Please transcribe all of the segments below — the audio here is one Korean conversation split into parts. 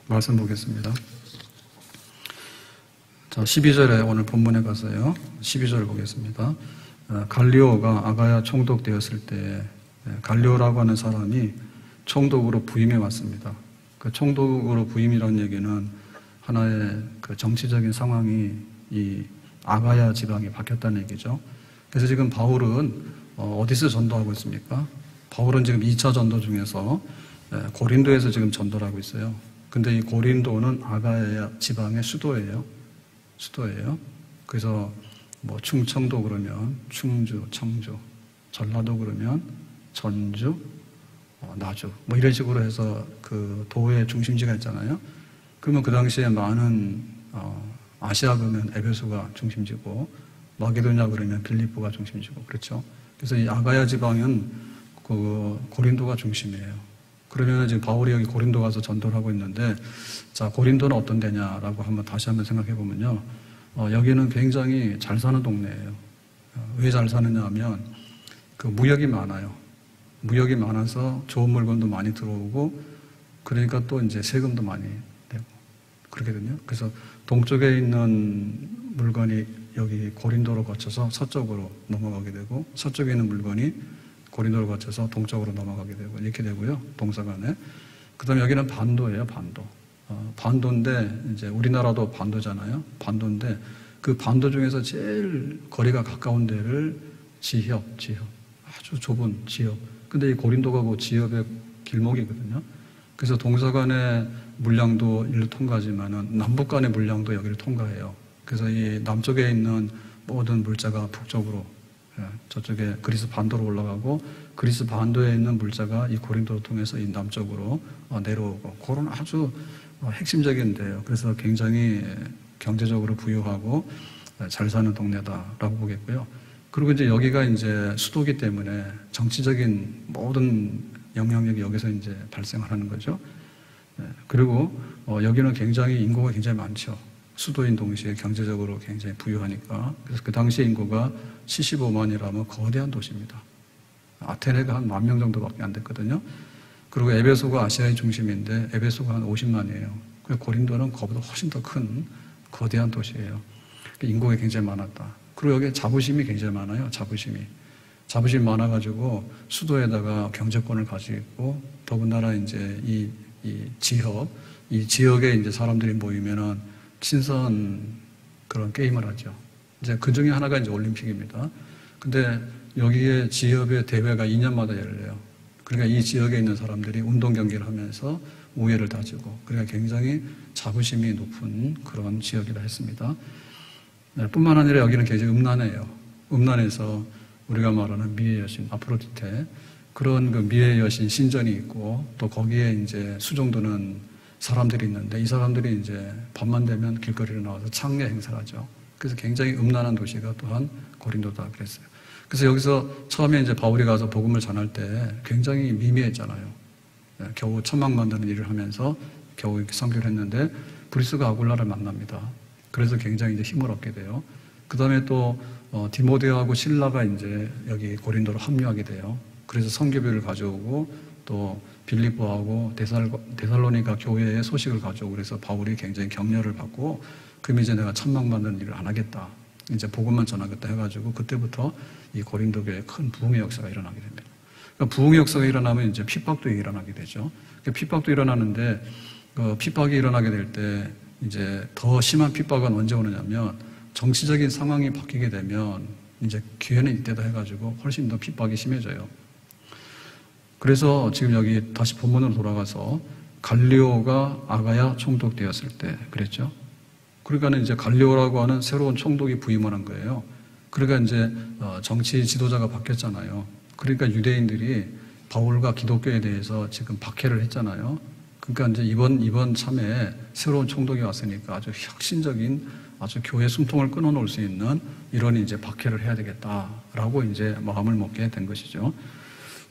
말씀 보겠습니다. 자, 12절에 오늘 본문에 가서요. 12절을 보겠습니다. 갈리오가 아가야 총독되었을 때 갈리오라고 하는 사람이 총독으로 부임해 왔습니다. 그 총독으로 부임이라는 얘기는 하나의 그 정치적인 상황이 이 아가야 지방이 바뀌었다는 얘기죠. 그래서 지금 바울은 어디서 전도하고 있습니까? 바울은 지금 2차 전도 중에서 고린도에서 지금 전도를 하고 있어요. 근데 이 고린도는 아가야 지방의 수도예요. 그래서 뭐 충청도 그러면 충주, 청주, 전라도 그러면 전주, 나주 뭐 이런 식으로 해서 그 도의 중심지가 있잖아요. 그러면 그 당시에 많은 아시아 그러면 에베소가 중심지고 마게도냐 그러면 빌립보가 중심지고 그렇죠. 그래서 이 아가야 지방은 그 고린도가 중심이에요. 그러면 지금 바울이 여기 고린도 가서 전도를 하고 있는데, 자, 고린도는 어떤 데냐라고 다시 한번 생각해 보면요. 여기는 굉장히 잘 사는 동네예요. 왜 잘 사느냐 하면 그 무역이 많아요. 무역이 많아서 좋은 물건도 많이 들어오고, 그러니까 또 이제 세금도 많이 내고 그렇거든요. 그래서 동쪽에 있는 물건이 여기 고린도로 거쳐서 서쪽으로 넘어가게 되고, 서쪽에 있는 물건이 고린도를 거쳐서 동쪽으로 넘어가게 되고 이렇게 되고요. 동서간에. 그 다음에 여기는 반도예요. 반도. 반도인데 이제 우리나라도 반도잖아요. 반도인데 그 반도 중에서 제일 거리가 가까운 데를 지협 아주 좁은 지협. 근데 이 고린도가 그 지협의 길목이거든요. 그래서 동서간의 물량도 일로 통과하지만은 남북 간의 물량도 여기를 통과해요. 그래서 이 남쪽에 있는 모든 물자가 북쪽으로 저쪽에 그리스 반도로 올라가고 그리스 반도에 있는 물자가 이 고린도를 통해서 이 남쪽으로 내려오고 그런 아주 핵심적인 데요. 그래서 굉장히 경제적으로 부유하고 잘 사는 동네다라고 보겠고요. 그리고 이제 여기가 이제 수도기 때문에 정치적인 모든 영향력이 여기서 이제 발생하는 거죠. 그리고 여기는 굉장히 인구가 굉장히 많죠. 수도인 동시에 경제적으로 굉장히 부유하니까. 그래서 그 당시 인구가 75만이라면 거대한 도시입니다. 아테네가 한 10,000명 정도밖에 안 됐거든요. 그리고 에베소가 아시아의 중심인데 에베소가 한 50만이에요. 고린도는 그보다 훨씬 더 큰 거대한 도시예요. 인구가 굉장히 많았다. 그리고 여기 자부심이 굉장히 많아요. 자부심이 많아가지고 수도에다가 경제권을 가지고 있고 더군다나 이제 이 지역에 이제 사람들이 모이면은 친선 그런 게임을 하죠. 이제 그 중에 하나가 이제 올림픽입니다. 근데 여기에 지역의 대회가 2년마다 열려요. 그러니까 이 지역에 있는 사람들이 운동 경기를 하면서 우애를 다지고, 그러니까 굉장히 자부심이 높은 그런 지역이라 했습니다. 뿐만 아니라 여기는 굉장히 음란해요. 음란해서 우리가 말하는 미의 여신 아프로디테, 그런 그 미의 여신 신전이 있고, 또 거기에 이제 수종드는 사람들이 있는데 이 사람들이 이제 밤만 되면 길거리로 나와서 창녀 행사를 하죠. 그래서 굉장히 음란한 도시가 또한 고린도다 그랬어요. 그래서 여기서 처음에 이제 바울이 가서 복음을 전할 때 굉장히 미미했잖아요. 겨우 천막 만드는 일을 하면서 겨우 선교를 했는데 브리스가 아굴라를 만납니다. 그래서 굉장히 이제 힘을 얻게 돼요. 그 다음에 또 디모데하고 실라가 이제 여기 고린도로 합류하게 돼요. 그래서 선교비를 가져오고 또 빌립보하고 데살로니가 교회에 소식을 가져오고 그래서 바울이 굉장히 격려를 받고 그럼 이제 내가 천막 만드는 일을 안 하겠다. 이제 복음만 전하겠다 해가지고 그때부터 이 고린도 교회에 큰 부흥의 역사가 일어나게 됩니다. 그러니까 부흥의 역사가 일어나면 이제 핍박도 일어나게 되죠. 핍박도 일어나는데 핍박이 일어나게 될 때 이제 더 심한 핍박은 언제 오느냐면 정치적인 상황이 바뀌게 되면 이제 기회는 이때다 해가지고 훨씬 더 핍박이 심해져요. 그래서 지금 여기 다시 본문으로 돌아가서 갈리오가 아가야 총독되었을 때 그랬죠. 그러니까 이제 갈리오라고 하는 새로운 총독이 부임을 한 거예요. 그러니까 이제 정치 지도자가 바뀌었잖아요. 그러니까 유대인들이 바울과 기독교에 대해서 지금 박해를 했잖아요. 그러니까 이제 이번 참에 새로운 총독이 왔으니까 아주 혁신적인 아주 교회 숨통을 끊어놓을 수 있는 이런 이제 박해를 해야 되겠다라고 이제 마음을 먹게 된 것이죠.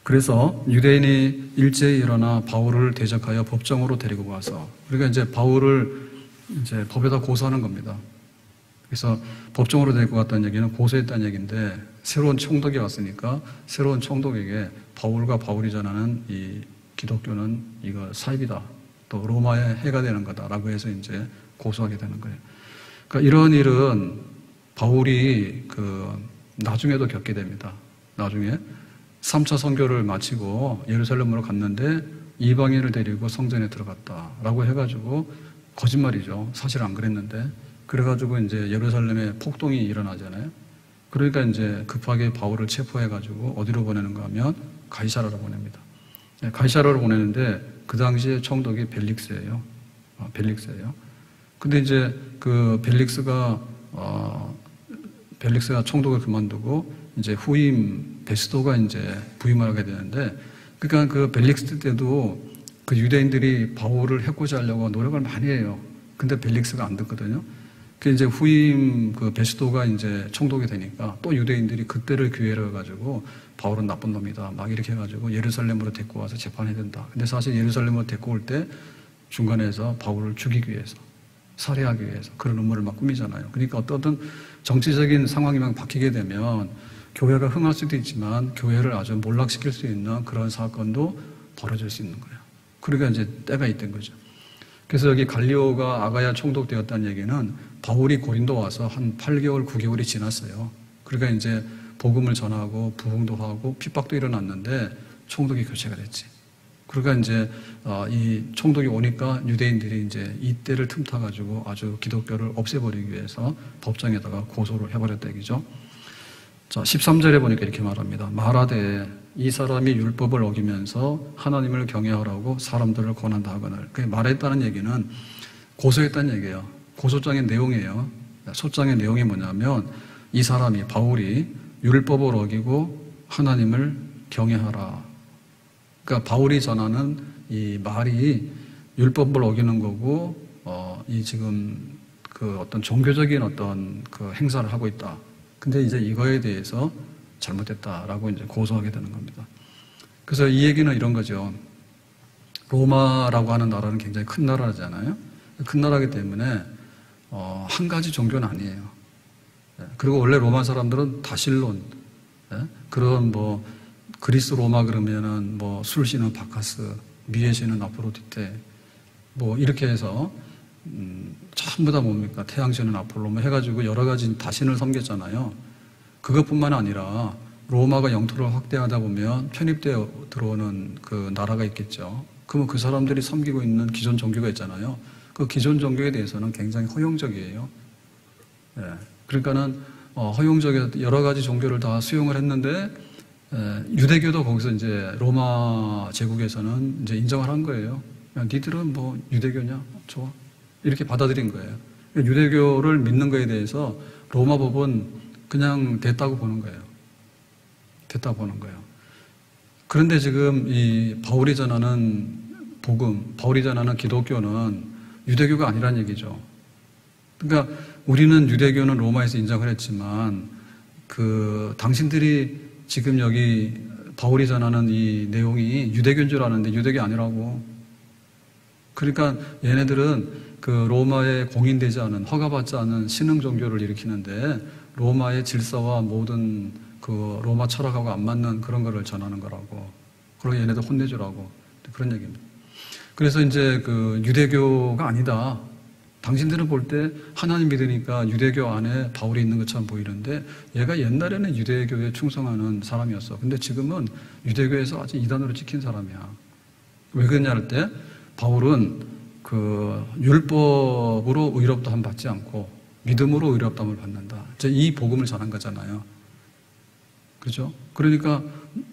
그래서 유대인이 일제히 일어나 바울을 대적하여 법정으로 데리고 와서 그러니까 이제 바울을 이제 법에다 고소하는 겁니다. 그래서 법정으로 데리고 갔다는 얘기는 고소했다는 얘기인데 새로운 총독이 왔으니까 새로운 총독에게 바울과 바울이 전하는 이 기독교는 이거 사입이다. 또 로마의 해가 되는 거다라고 해서 이제 고소하게 되는 거예요. 그러니까 이런 일은 바울이 나중에도 겪게 됩니다. 나중에 3차 선교를 마치고 예루살렘으로 갔는데 이방인을 데리고 성전에 들어갔다라고 해가지고 거짓말이죠. 사실 안 그랬는데. 그래가지고 이제 예루살렘에 폭동이 일어나잖아요. 그러니까 이제 급하게 바울을 체포해가지고 어디로 보내는가 하면 가이사라로 보냅니다. 가이사라로 보내는데 그 당시에 총독이 벨릭스예요. 벨릭스예요. 근데 이제 그 벨릭스가 총독을 그만두고 이제 후임 베스도가 이제 부임을 하게 되는데, 그러니까 그 벨릭스 때도 그 유대인들이 바울을 해코지 하려고 노력을 많이 해요. 근데 벨릭스가 안 듣거든요. 그 이제 후임 그 베스도가 이제 총독이 되니까 또 유대인들이 그때를 기회로 해가지고 바울은 나쁜 놈이다 막 이렇게 해가지고 예루살렘으로 데리고 와서 재판해야 된다. 근데 사실 예루살렘으로 데리고 올 때 중간에서 바울을 죽이기 위해서, 살해하기 위해서 그런 음모를 막 꾸미잖아요. 그러니까 어떤 정치적인 상황이 막 바뀌게 되면 교회가 흥할 수도 있지만 교회를 아주 몰락시킬 수 있는 그런 사건도 벌어질 수 있는 거예요. 그러니까 이제 때가 있던 거죠. 그래서 여기 갈리오가 아가야 총독 되었다는 얘기는 바울이 고린도 와서 한 8개월, 9개월이 지났어요. 그러니까 이제 복음을 전하고 부흥도 하고 핍박도 일어났는데 총독이 교체가 됐지. 그러니까 이제 이 총독이 오니까 유대인들이 이제 이때를 틈타가지고 아주 기독교를 없애버리기 위해서 법정에다가 고소를 해버렸다 얘기죠. 자, 13절에 보니까 이렇게 말합니다. 말하되 이 사람이 율법을 어기면서 하나님을 경외하라고 사람들을 권한다 하거늘. 그 말했다는 얘기는 고소했다는 얘기예요. 고소장의 내용이에요. 소장의 내용이 뭐냐면 이 사람이 바울이 율법을 어기고 하나님을 경외하라. 그러니까 바울이 전하는 이 말이 율법을 어기는 거고 이 지금 그 어떤 종교적인 어떤 그 행사를 하고 있다. 근데 이제 이거에 대해서 잘못됐다라고 이제 고소하게 되는 겁니다. 그래서 이 얘기는 이런 거죠. 로마라고 하는 나라는 굉장히 큰 나라잖아요. 큰 나라이기 때문에 한 가지 종교는 아니에요. 그리고 원래 로마 사람들은 다신론, 그런 뭐 그리스 로마 그러면은 뭐 술신은 바카스, 미의 신은 아프로디테, 뭐 이렇게 해서 전부 다 뭡니까? 태양신은 아폴로 뭐 해가지고 여러 가지 다신을 섬겼잖아요. 그것뿐만 아니라 로마가 영토를 확대하다 보면 편입되어 들어오는 그 나라가 있겠죠. 그러면 그 사람들이 섬기고 있는 기존 종교가 있잖아요. 그 기존 종교에 대해서는 굉장히 허용적이에요. 그러니까는 허용적인 여러 가지 종교를 다 수용을 했는데 유대교도 거기서 이제 로마 제국에서는 이제 인정을 한 거예요. 야, 니들은 뭐 유대교냐? 좋아. 이렇게 받아들인 거예요. 유대교를 믿는 거에 대해서 로마 법은 그냥 됐다고 보는 거예요. 됐다고 보는 거예요. 그런데 지금 이 바울이 전하는 복음, 바울이 전하는 기독교는 유대교가 아니란 얘기죠. 그러니까 우리는 유대교는 로마에서 인정을 했지만 그 당신들이 지금 여기 바울이 전하는 이 내용이 유대교인 줄 아는데 유대교 아니라고. 그러니까 얘네들은 그 로마에 공인되지 않은, 허가받지 않은 신흥 종교를 일으키는데 로마의 질서와 모든 그 로마 철학하고 안 맞는 그런 거를 전하는 거라고. 그리고 얘네들 혼내주라고. 그런 얘기입니다. 그래서 이제 그 유대교가 아니다. 당신들은 볼 때 하나님 믿으니까 유대교 안에 바울이 있는 것처럼 보이는데 얘가 옛날에는 유대교에 충성하는 사람이었어. 근데 지금은 유대교에서 아주 이단으로 찍힌 사람이야. 왜 그러냐 할 때 바울은 그 율법으로 의롭다함 받지 않고 믿음으로 의롭다함을 받는다. 이 복음을 전한 거잖아요. 그렇죠? 그러니까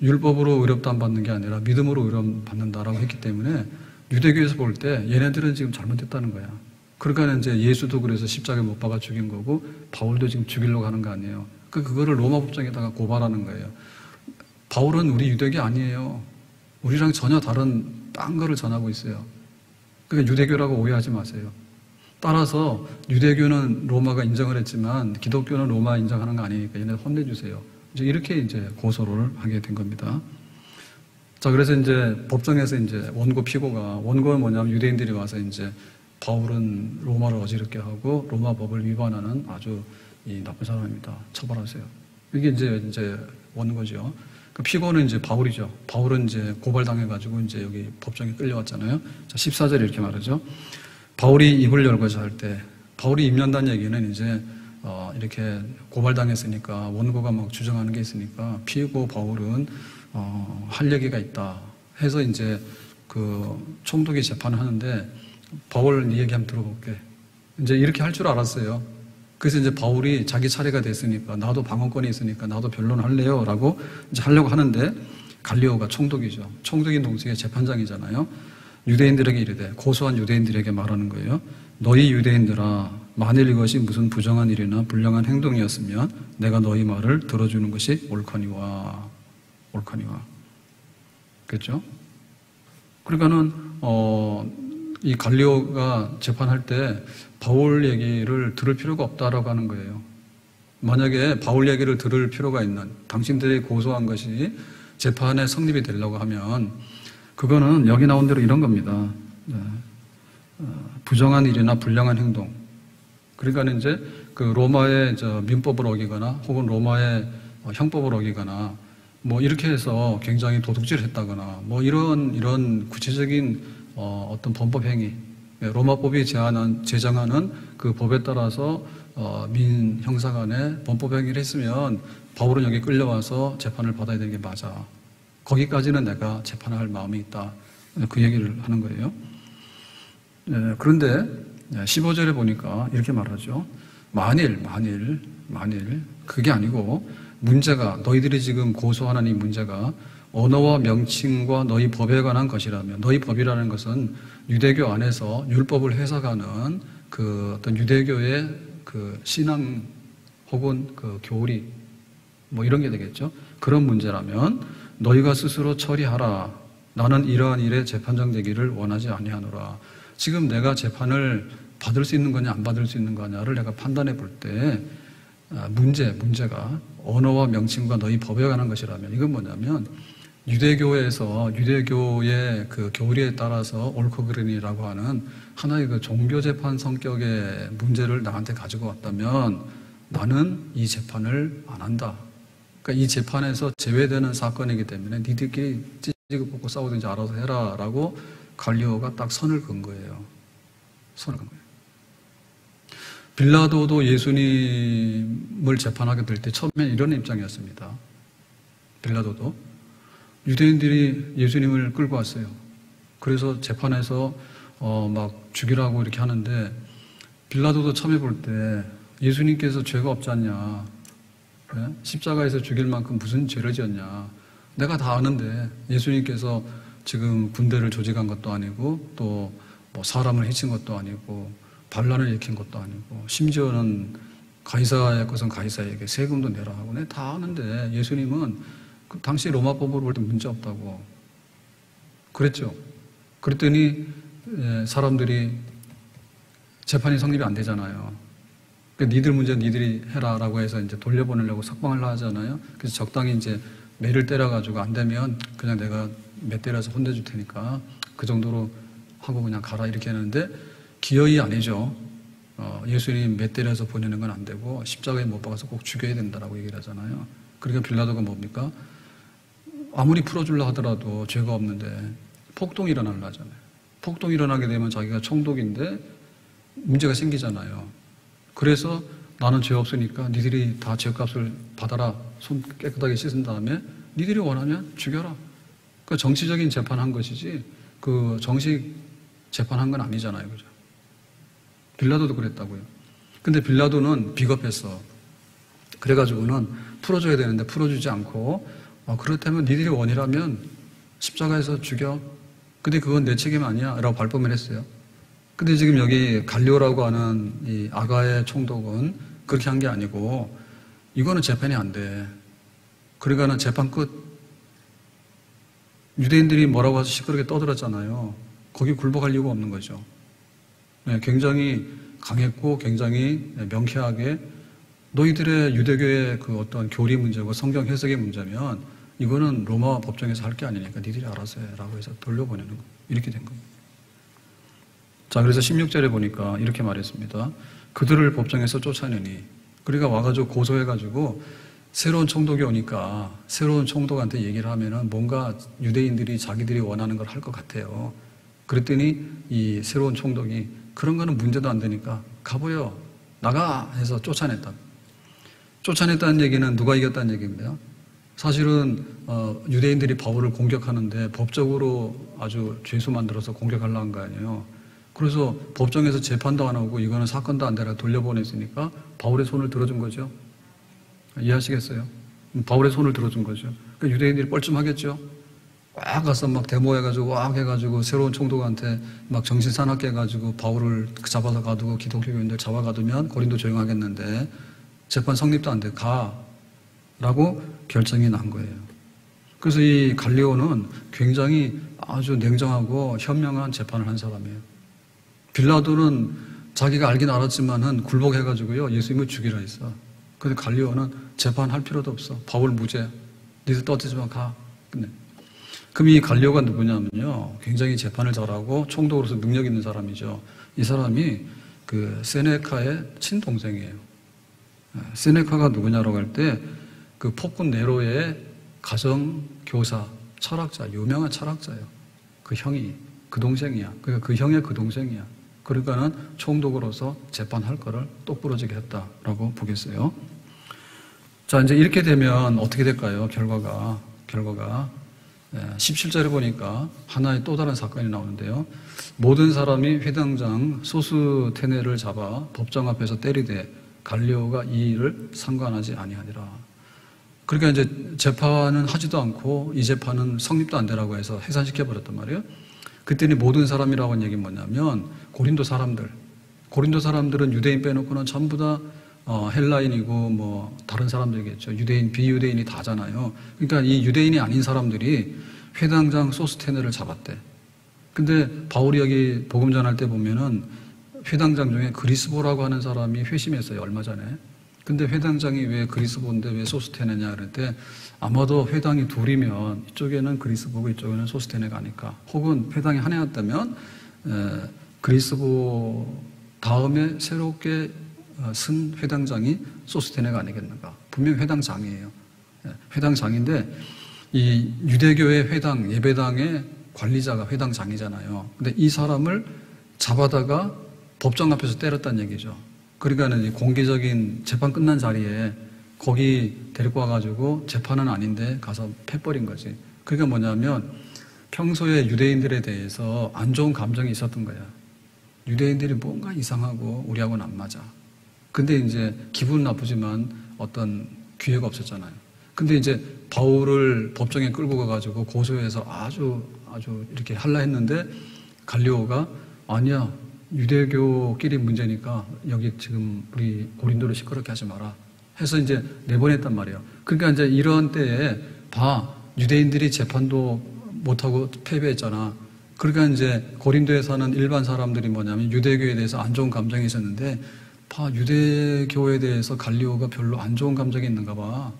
율법으로 의롭다함 받는 게 아니라 믿음으로 의롭다함 받는다라고 했기 때문에 유대교에서 볼 때 얘네들은 지금 잘못됐다는 거야. 그러니까 이제 예수도 그래서 십자가에 못 박아 죽인 거고 바울도 지금 죽이려고 하는 거 아니에요. 그거를 로마 법정에다가 고발하는 거예요. 바울은 우리 유대교 아니에요. 우리랑 전혀 다른 딴 거를 전하고 있어요. 그러니까 유대교라고 오해하지 마세요. 따라서 유대교는 로마가 인정을 했지만 기독교는 로마 인정하는 거 아니니까 얘네 혼내주세요. 이제 이렇게 이제 고소를 하게 된 겁니다. 자, 그래서 이제 법정에서 이제 원고 피고가, 원고는 뭐냐면 유대인들이 와서 이제 바울은 로마를 어지럽게 하고 로마 법을 위반하는 아주 이 나쁜 사람입니다. 처벌하세요. 이게 이제 원고죠. 그 피고는 이제 바울이죠. 바울은 이제 고발당해가지고 이제 여기 법정에 끌려왔잖아요. 자, 14절에 이렇게 말하죠. 바울이 입을 열고자 할 때, 바울이 입 연다는 얘기는 이제 이렇게 고발당했으니까 원고가 막 주장하는 게 있으니까 피고 바울은 할 얘기가 있다 해서 이제 그 총독이 재판을 하는데 바울 네 얘기 한번 들어볼게. 이제 이렇게 할 줄 알았어요. 그래서 이제 바울이 자기 차례가 됐으니까 나도 방어권이 있으니까 나도 변론할래요 라고 이제 하려고 하는데 갈리오가 총독이죠. 총독인 동시에 재판장이잖아요. 유대인들에게 이르되 고소한 유대인들에게 말하는 거예요. 너희 유대인들아 만일 이것이 무슨 부정한 일이나 불량한 행동이었으면 내가 너희 말을 들어주는 것이 옳거니와. 그렇죠? 그러니까는 이 갈리오가 재판할 때 바울 얘기를 들을 필요가 없다라고 하는 거예요. 만약에 바울 얘기를 들을 필요가 있는 당신들이 고소한 것이 재판에 성립이 되려고 하면 그거는 여기 나온 대로 이런 겁니다. 부정한 일이나 불량한 행동. 그러니까 이제 그 로마의 민법을 어기거나 혹은 로마의 형법을 어기거나 뭐 이렇게 해서 굉장히 도둑질을 했다거나 뭐 이런 구체적인 어떤 범법 행위, 로마법이 제정하는 그 법에 따라서 민 형사 간에 범법 행위를 했으면 바울은 여기 끌려와서 재판을 받아야 되는 게 맞아. 거기까지는 내가 재판할 마음이 있다. 그 얘기를 하는 거예요. 그런데 15절에 보니까 이렇게 말하죠. 만일 그게 아니고 문제가 너희들이 지금 고소하는 이 문제가 언어와 명칭과 너희 법에 관한 것이라면 너희 법이라는 것은 유대교 안에서 율법을 해석하는 그 어떤 유대교의 그 신앙 혹은 그 교리 뭐 이런 게 되겠죠. 그런 문제라면 너희가 스스로 처리하라. 나는 이러한 일에 재판장 되기를 원하지 아니하노라. 지금 내가 재판을 받을 수 있는 거냐 안 받을 수 있는 거냐를 내가 판단해 볼 때 문제가 언어와 명칭과 너희 법에 관한 것이라면 이건 뭐냐면 유대교의 그 교리에 따라서 옳고 그르니라고 하는 하나의 그 종교재판 성격의 문제를 나한테 가지고 왔다면 나는 이 재판을 안 한다. 그러니까 이 재판에서 제외되는 사건이기 때문에 니들끼리 찌지고 뽑고 싸우든지 알아서 해라 라고 갈리오가 딱 선을 그은 거예요. 빌라도도 예수님을 재판하게 될 때 처음엔 이런 입장이었습니다. 빌라도도 유대인들이 예수님을 끌고 왔어요. 그래서 재판에서 막 죽이라고 이렇게 하는데 빌라도도 처음에 볼 때 예수님께서 죄가 없지 않냐, 그래? 십자가에서 죽일 만큼 무슨 죄를 지었냐, 내가 다 아는데 예수님께서 지금 군대를 조직한 것도 아니고 또 뭐 사람을 해친 것도 아니고 반란을 일으킨 것도 아니고 심지어는 가이사의 것은 가이사에게 세금도 내라 하고 내가 다 아는데 예수님은 그 당시 로마법으로 볼 때 문제 없다고 그랬죠. 그랬더니 사람들이 재판이 성립이 안 되잖아요. 그러니까 니들 문제 니들이 해라라고 해서 이제 돌려보내려고 석방을 하잖아요. 그래서 적당히 이제 매를 때려가지고 안 되면 그냥 내가 매 때려서 혼내줄 테니까 그 정도로 하고 그냥 가라 이렇게 하는데 기어이 아니죠. 예수님 매 때려서 보내는 건 안 되고 십자가에 못 박아서 꼭 죽여야 된다라고 얘기를 하잖아요. 그러니까 빌라도가 뭡니까? 아무리 풀어주려 하더라도 죄가 없는데 폭동이 일어나려 하잖아요. 폭동이 일어나게 되면 자기가 총독인데 문제가 생기잖아요. 그래서 나는 죄 없으니까 니들이 다 죄값을 받아라. 손 깨끗하게 씻은 다음에 니들이 원하면 죽여라. 그 정치적인 재판한 것이지 그 정식 재판한 건 아니잖아요. 그죠? 빌라도도 그랬다고요. 근데 빌라도는 비겁했어. 그래가지고는 풀어줘야 되는데 풀어주지 않고 그렇다면 니들이 원이라면 십자가에서 죽여. 근데 그건 내 책임 아니야 라고 발뺌을 했어요. 근데 지금 여기 갈리오라고 하는 이 아가의 총독은 그렇게 한 게 아니고 이거는 재판이 안 돼. 그러니까는 재판 끝. 유대인들이 뭐라고 해서 시끄럽게 떠들었잖아요. 거기 굴복할 이유가 없는 거죠. 네, 굉장히 강했고 굉장히 명쾌하게 너희들의 유대교의 그 어떤 교리 문제고 성경 해석의 문제면 이거는 로마 법정에서 할 게 아니니까 니들이 알아서 해라고 해서 돌려보내는 거. 이렇게 된 겁니다. 자, 그래서 16절에 보니까 이렇게 말했습니다. 그들을 법정에서 쫓아내니 그러니까 와가지고 고소해가지고 새로운 총독이 오니까 새로운 총독한테 얘기를 하면은 뭔가 유대인들이 자기들이 원하는 걸 할 것 같아요. 그랬더니 이 새로운 총독이 그런 거는 문제도 안 되니까 가버려, 나가 해서 쫓아냈다. 쫓아냈다는 얘기는 누가 이겼다는 얘기입니다. 사실은 유대인들이 바울을 공격하는데 법적으로 아주 죄수 만들어서 공격하려고 한 거 아니에요. 그래서 법정에서 재판도 안 하고 이거는 사건도 안 되라 돌려보냈으니까 바울의 손을 들어준 거죠. 이해하시겠어요? 바울의 손을 들어준 거죠. 그러니까 유대인들이 뻘쭘하겠죠. 꽉 가서 막 데모해가지고 꽉 해가지고 새로운 총독한테 막 정신 사납게 해가지고 바울을 잡아서 가두고 기독교 교인들 잡아 가두면 고린도 조용하겠는데 재판 성립도 안 돼. 가라고 결정이 난 거예요. 그래서 이 갈리오는 굉장히 아주 냉정하고 현명한 재판을 한 사람이에요. 빌라도는 자기가 알긴 알았지만은 굴복해가지고요 예수님을 죽이라 했어. 근데 갈리오는 재판할 필요도 없어. 바울 무죄. 니들 떠들지만 가. 끝내. 그럼 이 갈리오가 누구냐면요, 굉장히 재판을 잘하고 총독으로서 능력 있는 사람이죠. 이 사람이 그 세네카의 친동생이에요. 세네카가 누구냐라고 할 때 그 폭군 네로의 가정교사, 철학자, 유명한 철학자예요. 그 형이, 그 동생이야. 그러니까 그 형의 그 동생이야. 그러니까는 총독으로서 재판할 거를 똑부러지게 했다라고 보겠어요. 자, 이제 이렇게 되면 어떻게 될까요? 결과가 17절에 보니까 하나의 또 다른 사건이 나오는데요. 모든 사람이 회당장 소스테네를 잡아 법정 앞에서 때리되 갈리오가 이 일을 상관하지 아니하니라. 그러니까 이제 재판은 하지도 않고 이 재판은 성립도 안 되라고 해서 해산시켜 버렸단 말이에요. 그때는 모든 사람이라고 하는 얘기는 뭐냐면 고린도 사람들은 유대인 빼놓고는 전부 다 헬라인이고 뭐 다른 사람들이겠죠. 유대인, 비유대인이 다잖아요. 그러니까 이 유대인이 아닌 사람들이 회당장 소스테네를 잡았대. 근데 바울이 여기 복음 전할 때 보면은 회당장 중에 그리스보라고 하는 사람이 회심했어요, 얼마 전에. 근데 회당장이 왜 그리스보인데 왜 소스테네냐 그럴 때 아마도 회당이 둘이면 이쪽에는 그리스보고 이쪽에는 소스테네가 아닐까. 혹은 회당이 하나였다면 그리스보 다음에 새롭게 쓴 회당장이 소스테네가 아니겠는가. 분명히 회당장이에요. 회당장인데 이 유대교의 회당, 예배당의 관리자가 회당장이잖아요. 근데 이 사람을 잡아다가 법정 앞에서 때렸다는 얘기죠. 그러니까는 공개적인 재판 끝난 자리에 거기 데리고 와가지고 재판은 아닌데 가서 패버린 거지. 그러니까 뭐냐면 평소에 유대인들에 대해서 안 좋은 감정이 있었던 거야. 유대인들이 뭔가 이상하고 우리하고는 안 맞아. 근데 이제 기분 나쁘지만 어떤 기회가 없었잖아요. 근데 이제 바울을 법정에 끌고 가가지고 고소해서 아주 이렇게 할라 했는데 갈리오가 아니야. 유대교끼리 문제니까 여기 지금 우리 고린도를 시끄럽게 하지 마라 해서 이제 내보냈단 말이에요. 그러니까 이제 이런 때에 유대인들이 재판도 못하고 패배했잖아. 그러니까 이제 고린도에 사는 일반 사람들이 뭐냐면 유대교에 대해서 안 좋은 감정이 있었는데 유대교에 대해서 갈리오가 별로 안 좋은 감정이 있는가 봐.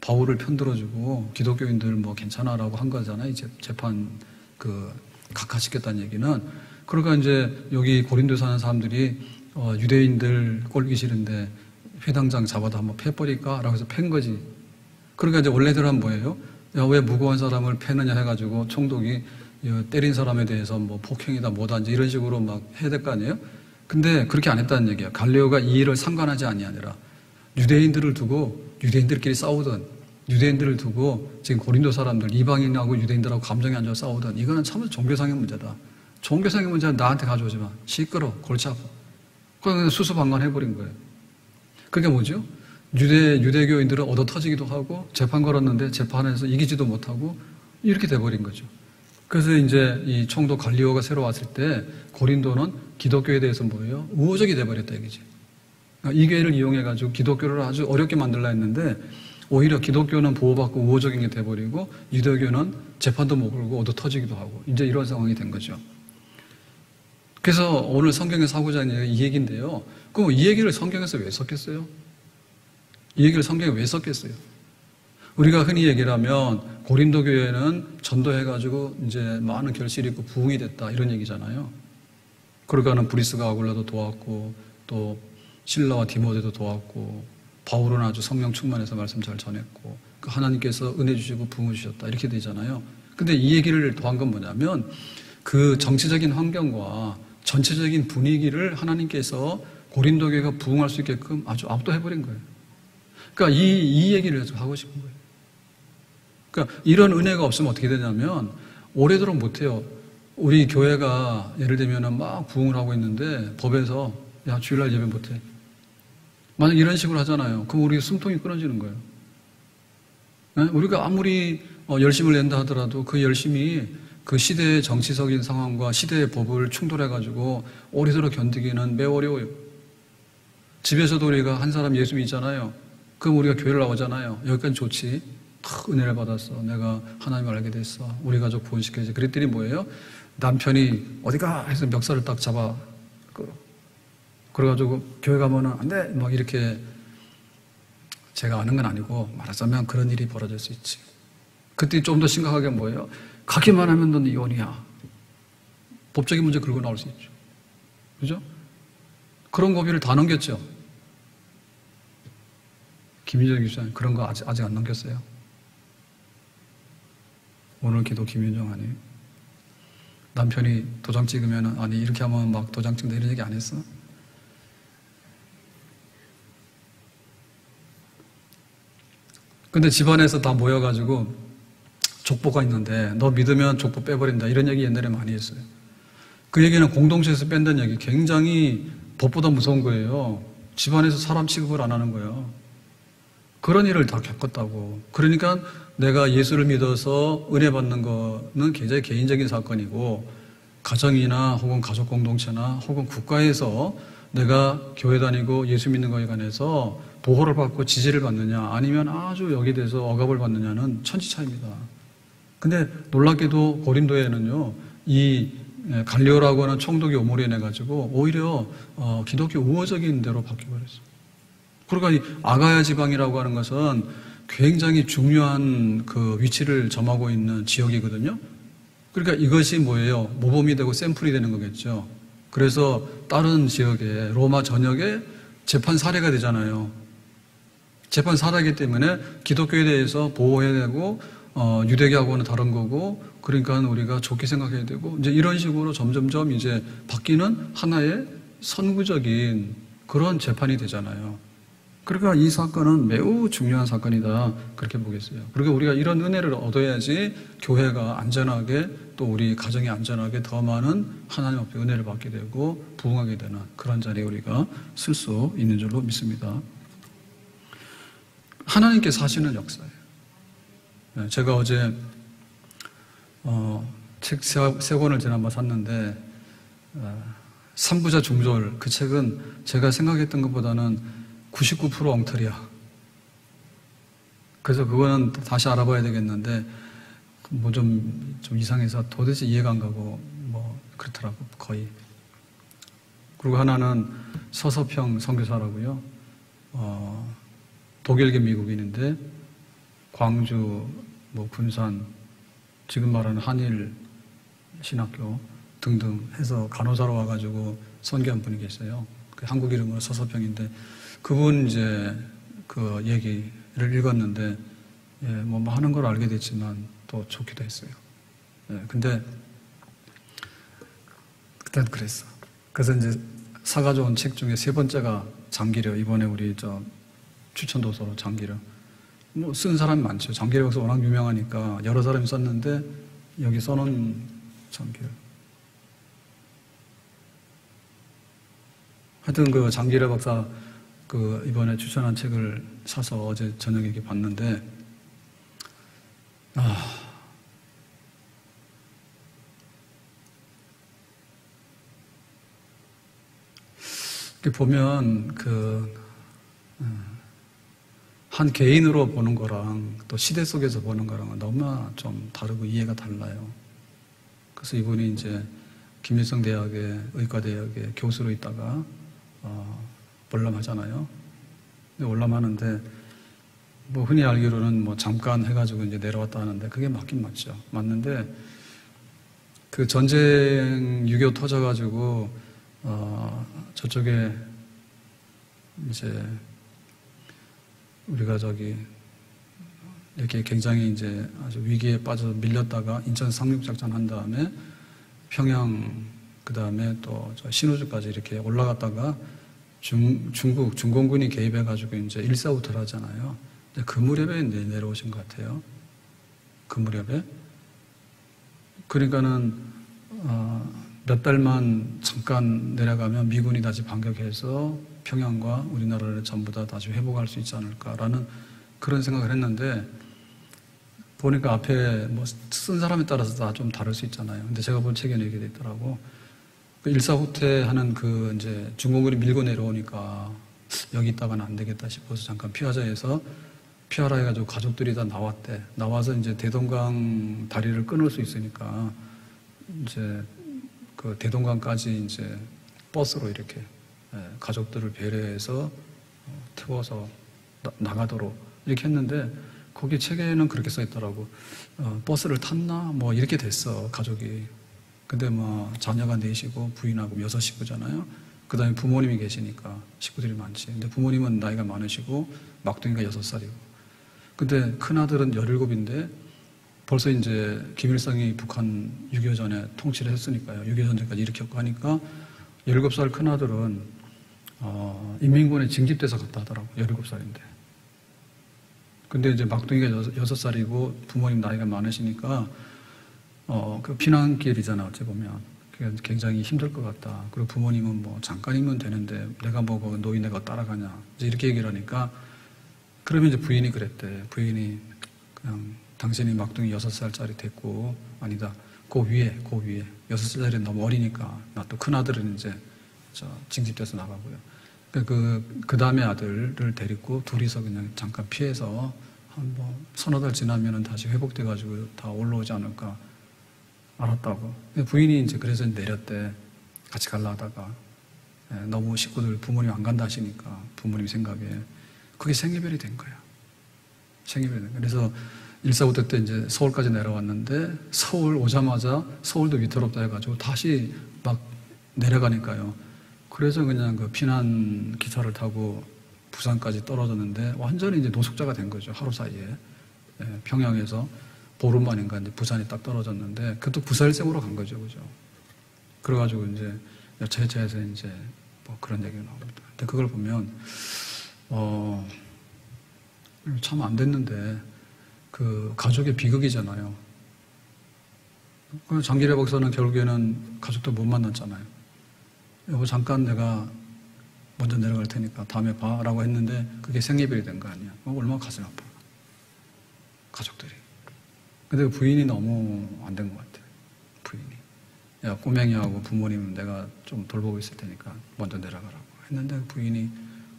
바울을 편들어주고 기독교인들 뭐 괜찮아라고 한 거잖아요. 이제 재판 각하시켰다는 얘기는. 그러니까 이제 여기 고린도 사는 사람들이 유대인들 꼴기 싫은데 회당장 잡아도 한번 패버릴까? 라고 해서 팬 거지. 그러니까 이제 원래대로는 뭐예요? 야, 왜 무고한 사람을 패느냐 해가지고 총독이 때린 사람에 대해서 뭐 폭행이다 뭐다 이제 이런 식으로 막 해야 될 거 아니에요? 근데 그렇게 안 했다는 얘기예요. 갈리오가 이 일을 상관하지 아니하니라. 유대인들을 두고 유대인들끼리 싸우던, 유대인들을 두고 지금 고린도 사람들 이방인하고 유대인들하고 감정이 안 좋아 싸우던, 이거는 참 종교상의 문제다. 종교상의 문제는 나한테 가져오지 마. 시끄러, 골치 아파. 그냥 수수방관해버린 거예요. 그게 뭐죠? 유대교인들은 얻어 터지기도 하고 재판 걸었는데 재판에서 이기지도 못하고 이렇게 돼버린 거죠. 그래서 이제 이 총독 갈리오가 새로 왔을 때 고린도는 기독교에 대해서 뭐예요? 우호적이 돼버렸다 이거지. 그러니까 이 기회를 이용해가지고 기독교를 아주 어렵게 만들려 했는데 오히려 기독교는 보호받고 우호적인 게 돼버리고 유대교는 재판도 못 걸고 얻어 터지기도 하고 이제 이런 상황이 된 거죠. 그래서 오늘 성경에서 하고자 하는 이 얘기인데요. 그럼 이 얘기를 성경에서 왜 썼겠어요? 이 얘기를 성경에 왜 썼겠어요? 우리가 흔히 얘기를 하면 고린도 교회는 전도해가지고 이제 많은 결실이 있고 부흥이 됐다 이런 얘기잖아요. 그러니까는 브리스가 아굴라도 도왔고 또 실라와 디모데도 도왔고 바울은 아주 성령 충만해서 말씀 잘 전했고 하나님께서 은혜 주시고 부흥을 주셨다 이렇게 되잖아요. 근데 이 얘기를 더한 건 뭐냐면 그 정치적인 환경과 전체적인 분위기를 하나님께서 고린도 교회가 부흥할 수 있게끔 아주 압도해버린 거예요. 그러니까 이 얘기를 하고 싶은 거예요. 그러니까 이런 은혜가 없으면 어떻게 되냐면 오래도록 못해요. 우리 교회가 예를 들면 막 부흥을 하고 있는데 법에서 야 주일날 예배 못해. 만약 이런 식으로 하잖아요. 그럼 우리 숨통이 끊어지는 거예요. 네? 우리가 아무리 열심을 낸다 하더라도 그 열심이 그 시대의 정치적인 상황과 시대의 법을 충돌해가지고 오래도록 견디기는 매우 어려워요. 집에서도 우리가 한 사람 예수 믿잖아요. 그럼 우리가 교회를 나오잖아요. 여기까지 좋지. 은혜를 받았어. 내가 하나님을 알게 됐어. 우리 가족 구원시켜야지. 그랬더니 뭐예요? 남편이 어디가 해서 멱살을 딱 잡아. 그래가지고 교회 가면은 안 돼. 막 이렇게 제가 아는 건 아니고 말하자면 그런 일이 벌어질 수 있지. 그때 좀 더 심각하게 뭐예요? 가기만 하면 넌 이혼이야. 법적인 문제 걸고 나올 수 있죠. 그죠? 그런 고비를 다 넘겼죠. 김윤정 교수님 그런 거 아직 안 넘겼어요. 오늘 기도 김윤정 아니에요? 남편이 도장 찍으면 아니 이렇게 하면 막 도장 찍는다 이런 얘기 안 했어? 근데 집안에서 다 모여가지고 족보가 있는데 너 믿으면 족보 빼버린다 이런 얘기 옛날에 많이 했어요. 그 얘기는 공동체에서 뺀다는 얘기 굉장히 법보다 무서운 거예요. 집안에서 사람 취급을 안 하는 거예요. 그런 일을 다 겪었다고. 그러니까 내가 예수를 믿어서 은혜 받는 거는 굉장히 개인적인 사건이고 가정이나 혹은 가족 공동체나 혹은 국가에서 내가 교회 다니고 예수 믿는 거에 관해서 보호를 받고 지지를 받느냐 아니면 아주 여기에 대해서 억압을 받느냐는 천지차이입니다. 근데 놀랍게도 고린도에는요 이 갈리오라고 하는 총독이 오물이 내가지고 오히려 기독교 우호적인 데로 바뀌어버렸어요. 그러니까 이 아가야 지방이라고 하는 것은 굉장히 중요한 그 위치를 점하고 있는 지역이거든요. 그러니까 이것이 뭐예요? 모범이 되고 샘플이 되는 거겠죠. 그래서 다른 지역에 로마 전역에 재판 사례가 되잖아요. 재판 사례이기 때문에 기독교에 대해서 보호해야 되고 유대교하고는 다른 거고 그러니까 우리가 좋게 생각해야 되고 이제 이런 식으로 점점점 이제 바뀌는 하나의 선구적인 그런 재판이 되잖아요. 그러니까 이 사건은 매우 중요한 사건이다 그렇게 보겠어요. 그리고 우리가 이런 은혜를 얻어야지 교회가 안전하게 또 우리 가정이 안전하게 더 많은 하나님 앞에 은혜를 받게 되고 부흥하게 되는 그런 자리에 우리가 쓸 수 있는 줄로 믿습니다. 하나님께서 하시는 역사예요. 제가 어제 책 세 권을 지난번 샀는데 3부자 중절 그 책은 제가 생각했던 것보다는 99% 엉터리야. 그래서 그거는 다시 알아봐야 되겠는데 뭐 좀 이상해서 도대체 이해가 안 가고 뭐 그렇더라고 거의. 그리고 하나는 서서평 선교사라고요. 독일계 미국인인데 광주 뭐 군산 지금 말하는 한일 신학교 등등 해서 간호사로 와가지고 선교한 분이 계세요. 한국 이름으로 서서평인데 그분 이제 그 얘기를 읽었는데 예, 뭐 하는 걸 알게 됐지만 또 좋기도 했어요. 예, 근데 그땐 그랬어. 그래서 이제 사가져온 책 중에 세 번째가 장기려. 이번에 우리 추천 도서로 장기려. 뭐 쓴 사람이 많죠. 장기려에서 워낙 유명하니까 여러 사람이 썼는데 여기 써놓은 장기려. 하여튼 그 장기려 박사 그 이번에 추천한 책을 사서 어제 저녁에 이렇게 봤는데 이렇게 보면 한 개인으로 보는 거랑 또 시대 속에서 보는 거랑은 너무나 좀 다르고 이해가 달라요. 그래서 이분이 이제 김일성 대학의 의과대학의 교수로 있다가 월남하잖아요. 월남하는데 뭐 흔히 알기로는 뭐 잠깐 해가지고 이제 내려왔다 하는데 그게 맞긴 맞죠. 맞는데 그 전쟁 6.25 터져가지고 저쪽에 이제 우리가 이렇게 굉장히 이제 아주 위기에 빠져 밀렸다가 인천 상륙작전 한 다음에 평양, 그 다음에 또 신우주까지 이렇게 올라갔다가 중국, 중공군이 개입해가지고 이제 145를 하잖아요. 그 무렵에 내려오신 것 같아요. 그 무렵에. 그러니까는, 몇 달만 잠깐 내려가면 미군이 다시 반격해서 평양과 우리나라를 전부 다 다시 회복할 수 있지 않을까라는 그런 생각을 했는데, 보니까 앞에 뭐 쓴 사람에 따라서 다 좀 다를 수 있잖아요. 근데 제가 본 책에는 이렇게 돼 있더라고. 그 일사후퇴 하는 그 이제 중공군이 밀고 내려오니까 여기 있다가는 안 되겠다 싶어서 잠깐 피하자 해서 피하라 해가지고 가족들이 다 나왔대. 나와서 이제 대동강 다리를 끊을 수 있으니까 이제 그 대동강까지 이제 버스로 이렇게 가족들을 배려해서 태워서 나가도록 이렇게 했는데 거기 책에는 그렇게 써 있더라고. 버스를 탔나? 뭐 이렇게 됐어, 가족이. 근데 뭐 자녀가 넷이고 부인하고 6 식구잖아요. 그 다음에 부모님이 계시니까 식구들이 많지. 근데 부모님은 나이가 많으시고 막둥이가 6살이고. 근데 큰아들은 17인데 벌써 이제 김일성이 북한 6.25 전에 통치를 했으니까요. 6.25 전쟁까지 일으켰고 하니까 17살 큰아들은 인민군에 징집돼서 갔다 하더라고. 17살인데. 근데 이제 막둥이가 6살이고 부모님 나이가 많으시니까 그 피난길이잖아, 어찌 보면. 그게 굉장히 힘들 것 같다. 그리고 부모님은 뭐 잠깐이면 되는데 내가 뭐고 노인네가 따라가냐. 이제 이렇게 얘기를 하니까 그러면 이제 부인이 그랬대. 부인이 그냥 당신이 막둥이 6살짜리 됐고, 아니다. 그 위에. 6살짜리는 너무 어리니까. 나 또 큰아들은 이제 징집돼서 나가고요. 그 다음에 아들을 데리고 둘이서 그냥 잠깐 피해서 한 뭐 서너 달 지나면은 다시 회복돼가지고 다 올라오지 않을까 알았다고. 부인이 이제 그래서 내렸대. 같이 갈라 하다가. 너무 식구들 부모님 안 간다 하시니까 부모님 생각에. 그게 생이별이 된 거야. 생이별이 된 거야. 그래서 145대 때 이제 서울까지 내려왔는데 서울 오자마자 서울도 위태롭다 해가지고 다시 막 내려가니까요. 그래서 그냥 그 피난 기차를 타고 부산까지 떨어졌는데 완전히 이제 노숙자가 된 거죠. 하루 사이에. 평양에서 보름 만인가 이제 부산이 딱 떨어졌는데 그것도 부사일생으로 간 거죠. 그죠? 그래가지고 이제 여차여차해서 이제 뭐 그런 얘기가 나옵니다. 근데 그걸 보면, 참 안 됐는데 그 가족의 비극이잖아요. 그 장기래 박사는 결국에는 가족도 못 만났잖아요. 여보 잠깐 내가 먼저 내려갈 테니까 다음에 봐 라고 했는데 그게 생이별이 된 거 아니야. 얼마나 가슴 아파. 가족들이. 근데 부인이 너무 안 된 것 같아. 부인이. 야 꼬맹이하고 부모님은 내가 좀 돌보고 있을 테니까 먼저 내려가라고 했는데 부인이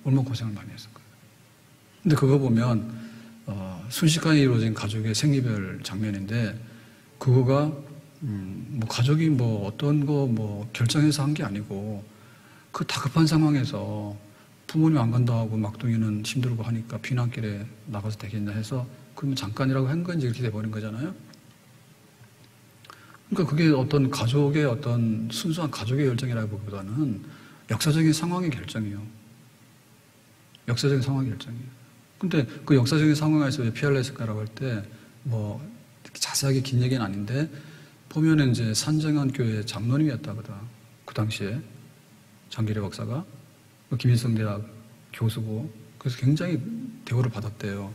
얼마나 고생을 많이 했을 거예요. 근데 그거 보면 순식간에 이루어진 가족의 생이별 장면인데 그거가 뭐 가족이 뭐 어떤 거 뭐 결정해서 한 게 아니고 그 다급한 상황에서 부모님 안 간다 하고 막둥이는 힘들고 하니까 피난길에 나가서 되겠냐 해서 그러면 잠깐이라고 한 건지 이렇게 돼버린 거잖아요. 그러니까 그게 어떤 가족의 어떤 순수한 가족의 결정이라기보다는 역사적인 상황의 결정이에요. 역사적인 상황의 결정이에요. 근데 그 역사적인 상황에서 왜 피할라 했을까라고 할 때 뭐 자세하게 긴 얘기는 아닌데 보면은 이제 산정한 교회 장로님이었다거든. 그 당시에 장기래 박사가 김일성 대학 교수고 그래서 굉장히 대우를 받았대요.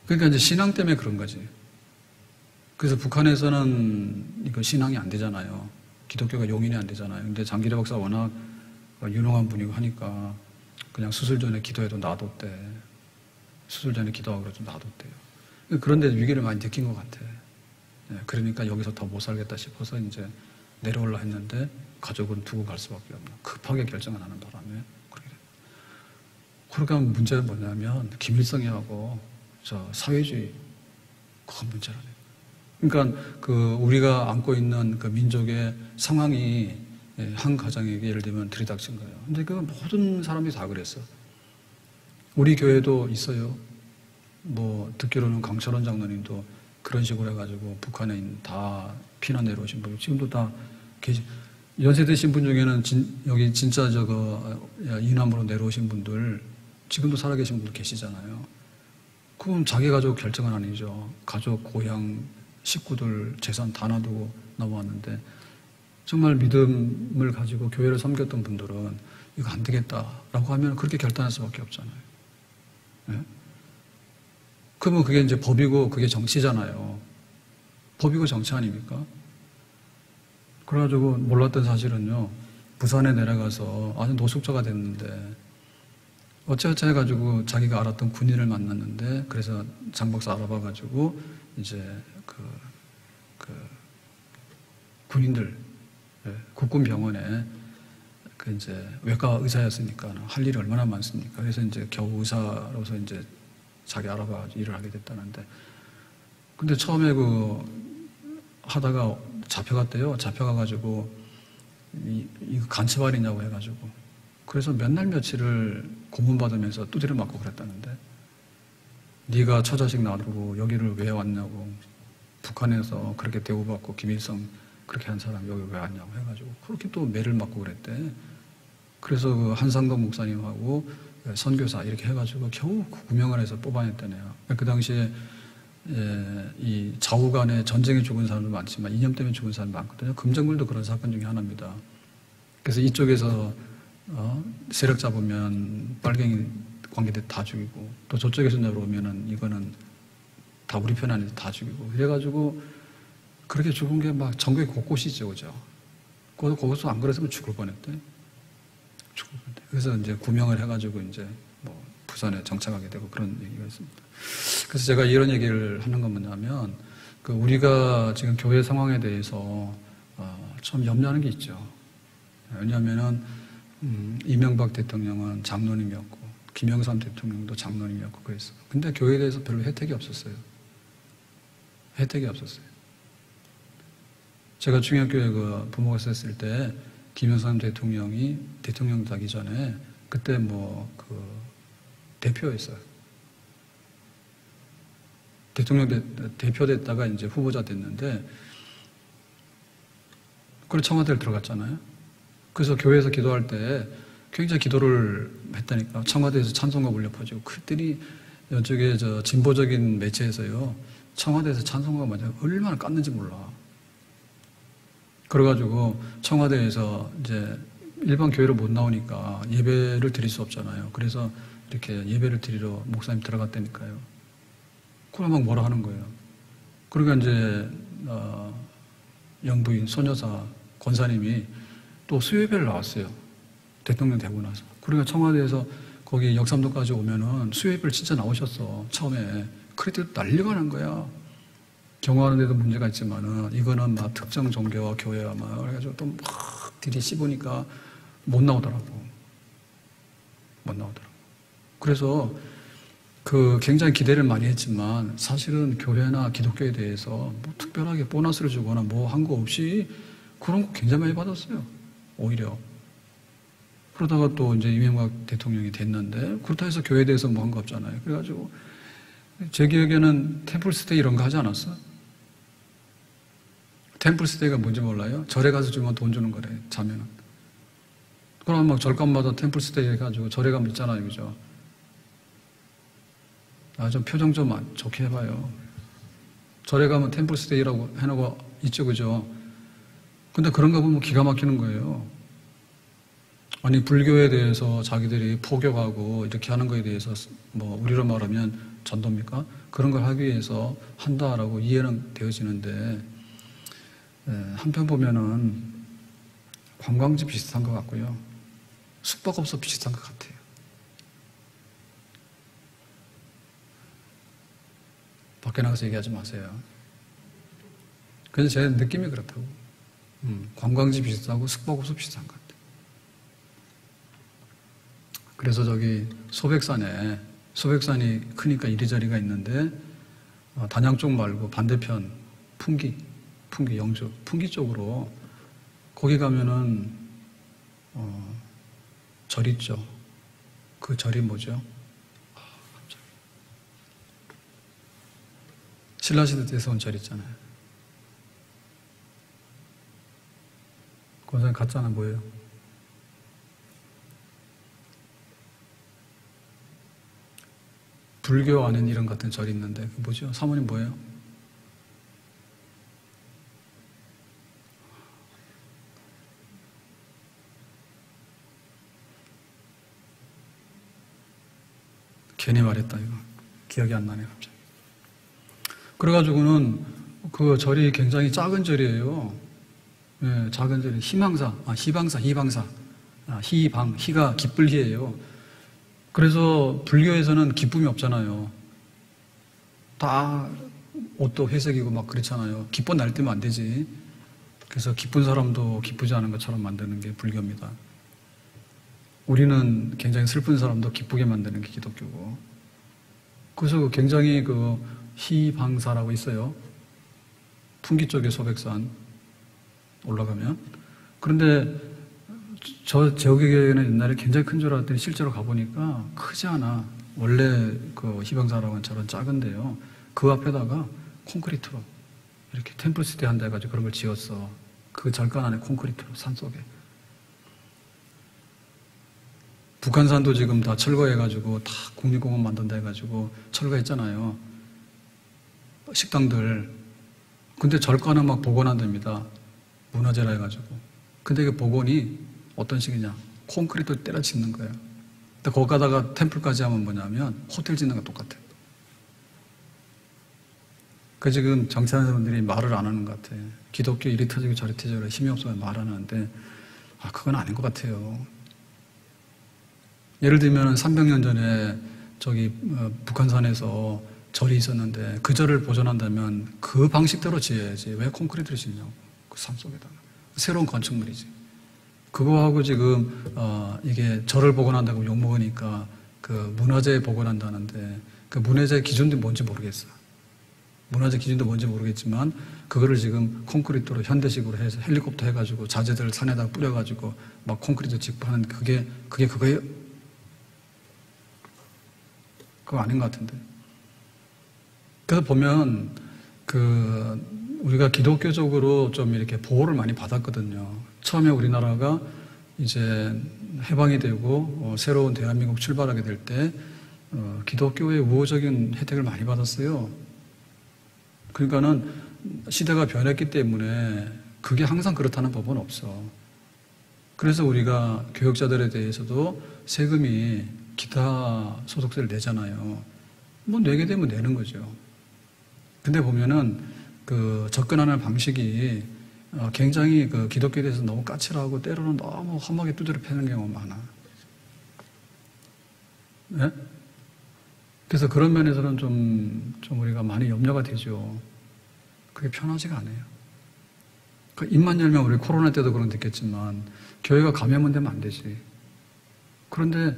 그러니까 이제 신앙 때문에 그런 거지. 그래서 북한에서는 이거 신앙이 안 되잖아요. 기독교가 용인이 안 되잖아요. 근데 장기래 박사 워낙 유능한 분이고 하니까 그냥 수술 전에 기도해도 놔뒀대. 수술 전에 기도하고 좀 놔뒀대요. 그런데 위기를 많이 느낀 것 같아. 그러니까 여기서 더 못 살겠다 싶어서 이제 내려올라 했는데 가족은 두고 갈 수밖에 없나. 급하게 결정을 하는 바람에 그렇게 됐다. 그러니까 문제는 뭐냐면 김일성이하고 저 사회주의 그건 문제라네. 그러니까 그 우리가 안고 있는 그 민족의 상황이 한 가정에게 예를 들면 들이닥친 거예요. 근데 그 모든 사람들이 다 그랬어. 우리 교회도 있어요. 뭐 듣기로는 강철원 장로님도 그런 식으로 해가지고 북한에 다 피난 내려오신 분 지금도 다 계시. 연세 드신 분 중에는 여기 진짜 이남으로 내려오신 분들 지금도 살아계신 분들 계시잖아요. 그건 자기 가족 결정은 아니죠. 가족, 고향, 식구들, 재산 다 놔두고 넘어왔는데 정말 믿음을 가지고 교회를 섬겼던 분들은 이거 안 되겠다라고 하면 그렇게 결단할 수밖에 없잖아요. 네? 그러면 그게 이제 법이고 그게 정치잖아요. 법이고 정치 아닙니까? 그래가지고 몰랐던 사실은요, 부산에 내려가서 아주 노숙자가 됐는데 어찌어찌 해가지고 자기가 알았던 군인을 만났는데 그래서 장박사 알아봐가지고 이제 그 군인들 국군 병원에 그 이제 외과 의사였으니까 할 일이 얼마나 많습니까? 그래서 이제 겨우 의사로서 이제 자기 알아봐가지고 일을 하게 됐다는데 근데 처음에 하다가 잡혀갔대요. 잡혀가가지고 이거 간첩알이냐고 해가지고 그래서 몇 날 며칠을 고문받으면서 두드려 맞고 그랬다는데 네가 처자식 놔두고 여기를 왜 왔냐고 북한에서 그렇게 대우받고 김일성 그렇게 한 사람 여기 왜 왔냐고 해가지고 그렇게 또 매를 맞고 그랬대. 그래서 그 한상덕 목사님하고 선교사 이렇게 해가지고 겨우 구명을 해서 뽑아냈다네요. 그 당시에 이 좌우 간에 전쟁에 죽은 사람도 많지만 이념 때문에 죽은 사람도 많거든요. 금정굴도 그런 사건 중에 하나입니다. 그래서 이쪽에서 세력 잡으면 빨갱이 관계들 다 죽이고 또 저쪽에서 내려오면은 이거는 다 우리 편 아니어서 다 죽이고 그래가지고 그렇게 죽은 게 막 전국에 곳곳이죠, 그죠? 거기서 안 그랬으면 죽을 뻔했대. 그래서 이제 구명을 해가지고 이제 뭐 부산에 정착하게 되고 그런 얘기가 있습니다. 그래서 제가 이런 얘기를 하는 건 뭐냐면 우리가 지금 교회 상황에 대해서 좀 염려하는 게 있죠. 왜냐하면은 이명박 대통령은 장로님이었고 김영삼 대통령도 장로님이었고 그랬어요. 근데 교회에 대해서 별로 혜택이 없었어요. 혜택이 없었어요. 제가 중학교에 부모가 있었을 때 김영삼 대통령이 대통령 되기 전에 그때 대표였어요. 대통령 대표 됐다가 이제 후보자 됐는데 그걸 청와대를 들어갔잖아요. 그래서 교회에서 기도할 때 굉장히 기도를 했다니까. 청와대에서 찬송가 울려 퍼지고 그들이 이쪽에 진보적인 매체에서요 청와대에서 찬송가가 맞아 얼마나 깠는지 몰라. 그래가지고 청와대에서 이제 일반 교회로 못 나오니까 예배를 드릴 수 없잖아요. 그래서 이렇게 예배를 드리러 목사님 들어갔다니까요. 그럼 막 뭐라 하는 거예요. 그러니까 이제 영부인 소녀사 권사님이 또 수요예배를 나왔어요. 대통령 되고 나서. 그러니까 청와대에서 거기 역삼동까지 오면은 수요예배를 진짜 나오셨어. 처음에. 그랬더니 난리가 난 거야. 경호하는 데도 문제가 있지만은 이거는 막 특정 종교와 교회와 막 그래가지고 또 막 들이 씹으니까 못 나오더라고. 못 나오더라고. 그래서 굉장히 기대를 많이 했지만 사실은 교회나 기독교에 대해서 뭐 특별하게 보너스를 주거나 뭐 한 거 없이 그런 거 굉장히 많이 받았어요. 오히려. 그러다가 또 이제 이명박 대통령이 됐는데 그렇다 해서 교회에 대해서 뭐 한 거 없잖아요. 그래가지고 제 기억에는 템플스테이 이런 거 하지 않았어? 템플스테이가 뭔지 몰라요? 절에 가서 주면 돈 주는 거래, 자면은. 그럼 막 절간마다 템플스테이 해가지고 절에 가면 있잖아요, 그죠? 좀 표정 좀 좋게 해봐요. 절에 가면 템플스테이라고 해놓고 있죠, 그죠? 근데 그런 거 보면 기가 막히는 거예요. 아니, 불교에 대해서 자기들이 포교하고 이렇게 하는 거에 대해서 뭐, 우리로 말하면 전도입니까? 그런 걸 하기 위해서 한다라고 이해는 되어지는데, 한편 보면은 관광지 비슷한 것 같고요. 숙박업소 비슷한 것 같아요. 밖에 나가서 얘기하지 마세요. 그래서 제 느낌이 그렇다고. 관광지 비슷하고 숙박업소 비슷한 것 같아요. 그래서 저기 소백산이 크니까 이리저리가 있는데 단양 쪽 말고 반대편 풍기 영주 풍기 쪽으로 거기 가면은 절 있죠. 그 절이 뭐죠? 신라시대 때서 온 절 있잖아요. 권사님 갔잖아. 뭐예요? 불교 안에는 이런 같은 절이 있는데, 그 뭐죠? 사모님 뭐예요? 괜히 말했다, 이거. 기억이 안 나네, 갑자기. 그래가지고는 그 절이 굉장히 작은 절이에요. 예, 작은 절이 희방사. 희가 기쁠 희예요. 그래서 불교에서는 기쁨이 없잖아요. 다 옷도 회색이고 막 그렇잖아요. 기뻐 날뛰면 안 되지. 그래서 기쁜 사람도 기쁘지 않은 것처럼 만드는 게 불교입니다. 우리는 굉장히 슬픈 사람도 기쁘게 만드는 게 기독교고. 그래서 굉장히 그 희방사라고 있어요. 풍기 쪽에 소백산 올라가면. 그런데 저 지역에는 옛날에 굉장히 큰 줄 알았더니 실제로 가보니까 크지 않아. 원래 그 희방사라고는 저런 작은데요. 그 앞에다가 콘크리트로 이렇게 템플시티 한다 해가지고 그런 걸 지었어. 그 절간 안에 콘크리트로 산속에. 북한산도 지금 다 철거해가지고 다 국립공원 만든다 해가지고 철거했잖아요. 식당들. 근데 절간은 막 복원한답니다. 문화재라 해가지고. 근데 그 복원이 어떤 식이냐. 콘크리트 때려 짓는 거예요. 근데 거기다가 템플까지 하면 뭐냐면 호텔 짓는 거 똑같아요. 그 지금 정치하는 분들이 말을 안 하는 것 같아. 기독교 이리 터지고 저리 터지고 힘이 없어서 말 안 하는데, 그건 아닌 것 같아요. 예를 들면 300년 전에 저기 북한산에서 절이 있었는데 그 절을 보존한다면 그 방식대로 지어야지. 왜 콘크리트를 짓냐고. 그 산속에다가. 새로운 건축물이지. 그거하고 지금 이게 절을 복원한다고 욕먹으니까 그 문화재 복원한다는데 그 문화재 기준도 뭔지 모르겠어. 문화재 기준도 뭔지 모르겠지만 그거를 지금 콘크리트로 현대식으로 해서 헬리콥터 해가지고 자재들을 산에다가 뿌려가지고 막 콘크리트 짓고 하는 그게 그거예요? 그거 아닌 것 같은데. 그래서 보면 우리가 기독교적으로 좀 이렇게 보호를 많이 받았거든요. 처음에 우리나라가 이제 해방이 되고 새로운 대한민국 출발하게 될 때 기독교의 우호적인 혜택을 많이 받았어요. 그러니까는 시대가 변했기 때문에 그게 항상 그렇다는 법은 없어. 그래서 우리가 교역자들에 대해서도 세금이 기타 소득세를 내잖아요. 뭐 내게 되면 내는 거죠. 근데 보면은 그 접근하는 방식이 굉장히 그 기독교에 대해서 너무 까칠하고 때로는 너무 험하게 두드려 패는 경우가 많아. 네? 그래서 그런 면에서는 좀 우리가 많이 염려가 되죠. 그게 편하지가 않아요. 그 입만 열면 우리 코로나 때도 그런 느꼈지만 교회가 감염은 되면 안 되지. 그런데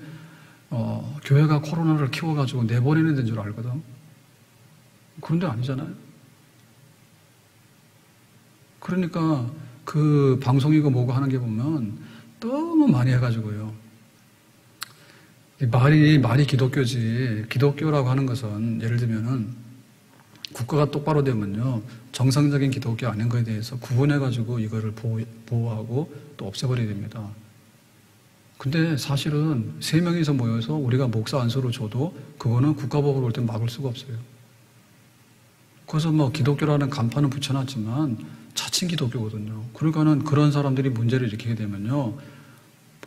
교회가 코로나를 키워가지고 내보내는 데인 줄 알거든. 그런데 아니잖아요. 그러니까 그 방송이고 뭐고 하는 게 보면 너무 많이 해가지고요. 말이 기독교지. 기독교라고 하는 것은 예를 들면은 국가가 똑바로 되면요. 정상적인 기독교 아닌 거에 대해서 구분해가지고 이거를 보호하고 또 없애버려야 됩니다. 근데 사실은 3명이서 모여서 우리가 목사 안수를 줘도 그거는 국가법으로 볼 때 막을 수가 없어요. 그래서 뭐 기독교라는 간판은 붙여놨지만 자칭 기독교거든요. 그러니까는 그런 사람들이 문제를 일으키게 되면요.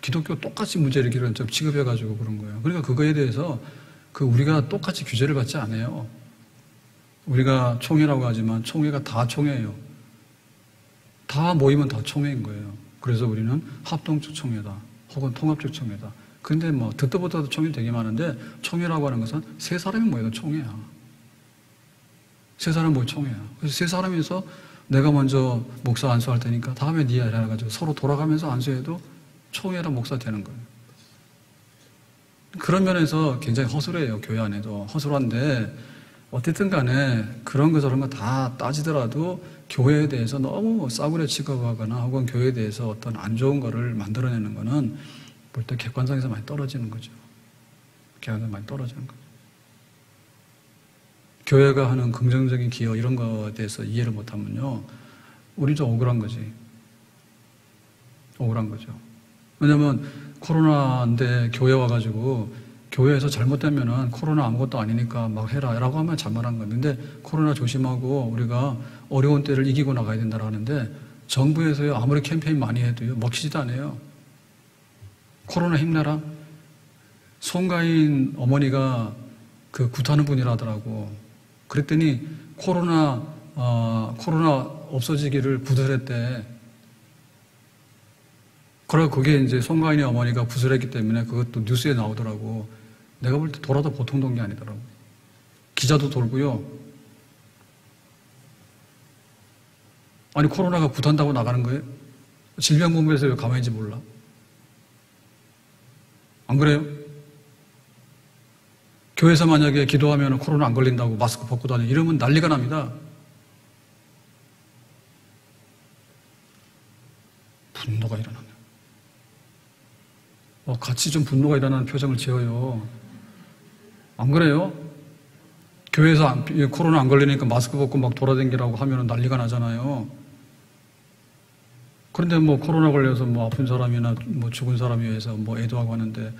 기독교 똑같이 문제를 일으키는 점 취급해가지고 그런 거예요. 그러니까 그거에 대해서 우리가 똑같이 규제를 받지 않아요. 우리가 총회라고 하지만 총회가 다 총회예요. 다 모이면 다 총회인 거예요. 그래서 우리는 합동적 총회다. 혹은 통합적 총회다. 근데 뭐 듣도 보도 총회 되게 많은데 총회라고 하는 것은 3사람이 모여도 총회야. 3사람 모여 총회야. 그래서 3사람이서 내가 먼저 목사 안수할 테니까 다음에 네가 이래가지고 서로 돌아가면서 안수해도 총회랑 목사 되는 거예요. 그런 면에서 굉장히 허술해요. 교회 안에도 허술한데 어쨌든 간에 그런 거 저런 거 다 따지더라도 교회에 대해서 너무 싸구려 취급하거나 혹은 교회에 대해서 어떤 안 좋은 거를 만들어내는 거는 볼 때 객관성에서 많이 떨어지는 거죠. 객관성에서 많이 떨어지는 거죠. 교회가 하는 긍정적인 기여 이런 거에 대해서 이해를 못하면요. 우리 좀 억울한 거지. 억울한 거죠. 왜냐면 코로나인데 교회 와가지고 교회에서 잘못되면은 코로나 아무것도 아니니까 막 해라 라고 하면 잘못한 건데, 코로나 조심하고 우리가 어려운 때를 이기고 나가야 된다고 하는데, 정부에서요 아무리 캠페인 많이 해도요 먹히지도 않아요. 코로나 힘내라. 송가인 어머니가 그 굿하는 분이라더라고. 그랬더니 코로나 없어지기를 구슬했대. 그리고 그게 이제 송가인의 어머니가 구슬했기 때문에 그것도 뉴스에 나오더라고. 내가 볼 때 돌아도 보통 돈 게 아니더라고. 기자도 돌고요. 아니 코로나가 굿한다고 나가는 거예요? 질병본부에서 왜 가만히 있는지 몰라? 안 그래요? 교회에서 만약에 기도하면 코로나 안 걸린다고 마스크 벗고 다니 이러면 난리가 납니다. 분노가 일어나네요. 같이 좀 분노가 일어나는 표정을 지어요. 안 그래요? 교회에서 코로나 안 걸리니까 마스크 벗고 막 돌아다니라고 하면 난리가 나잖아요. 그런데 뭐 코로나 걸려서 뭐 아픈 사람이나 뭐 죽은 사람에 의해서 뭐 애도하고 하는데,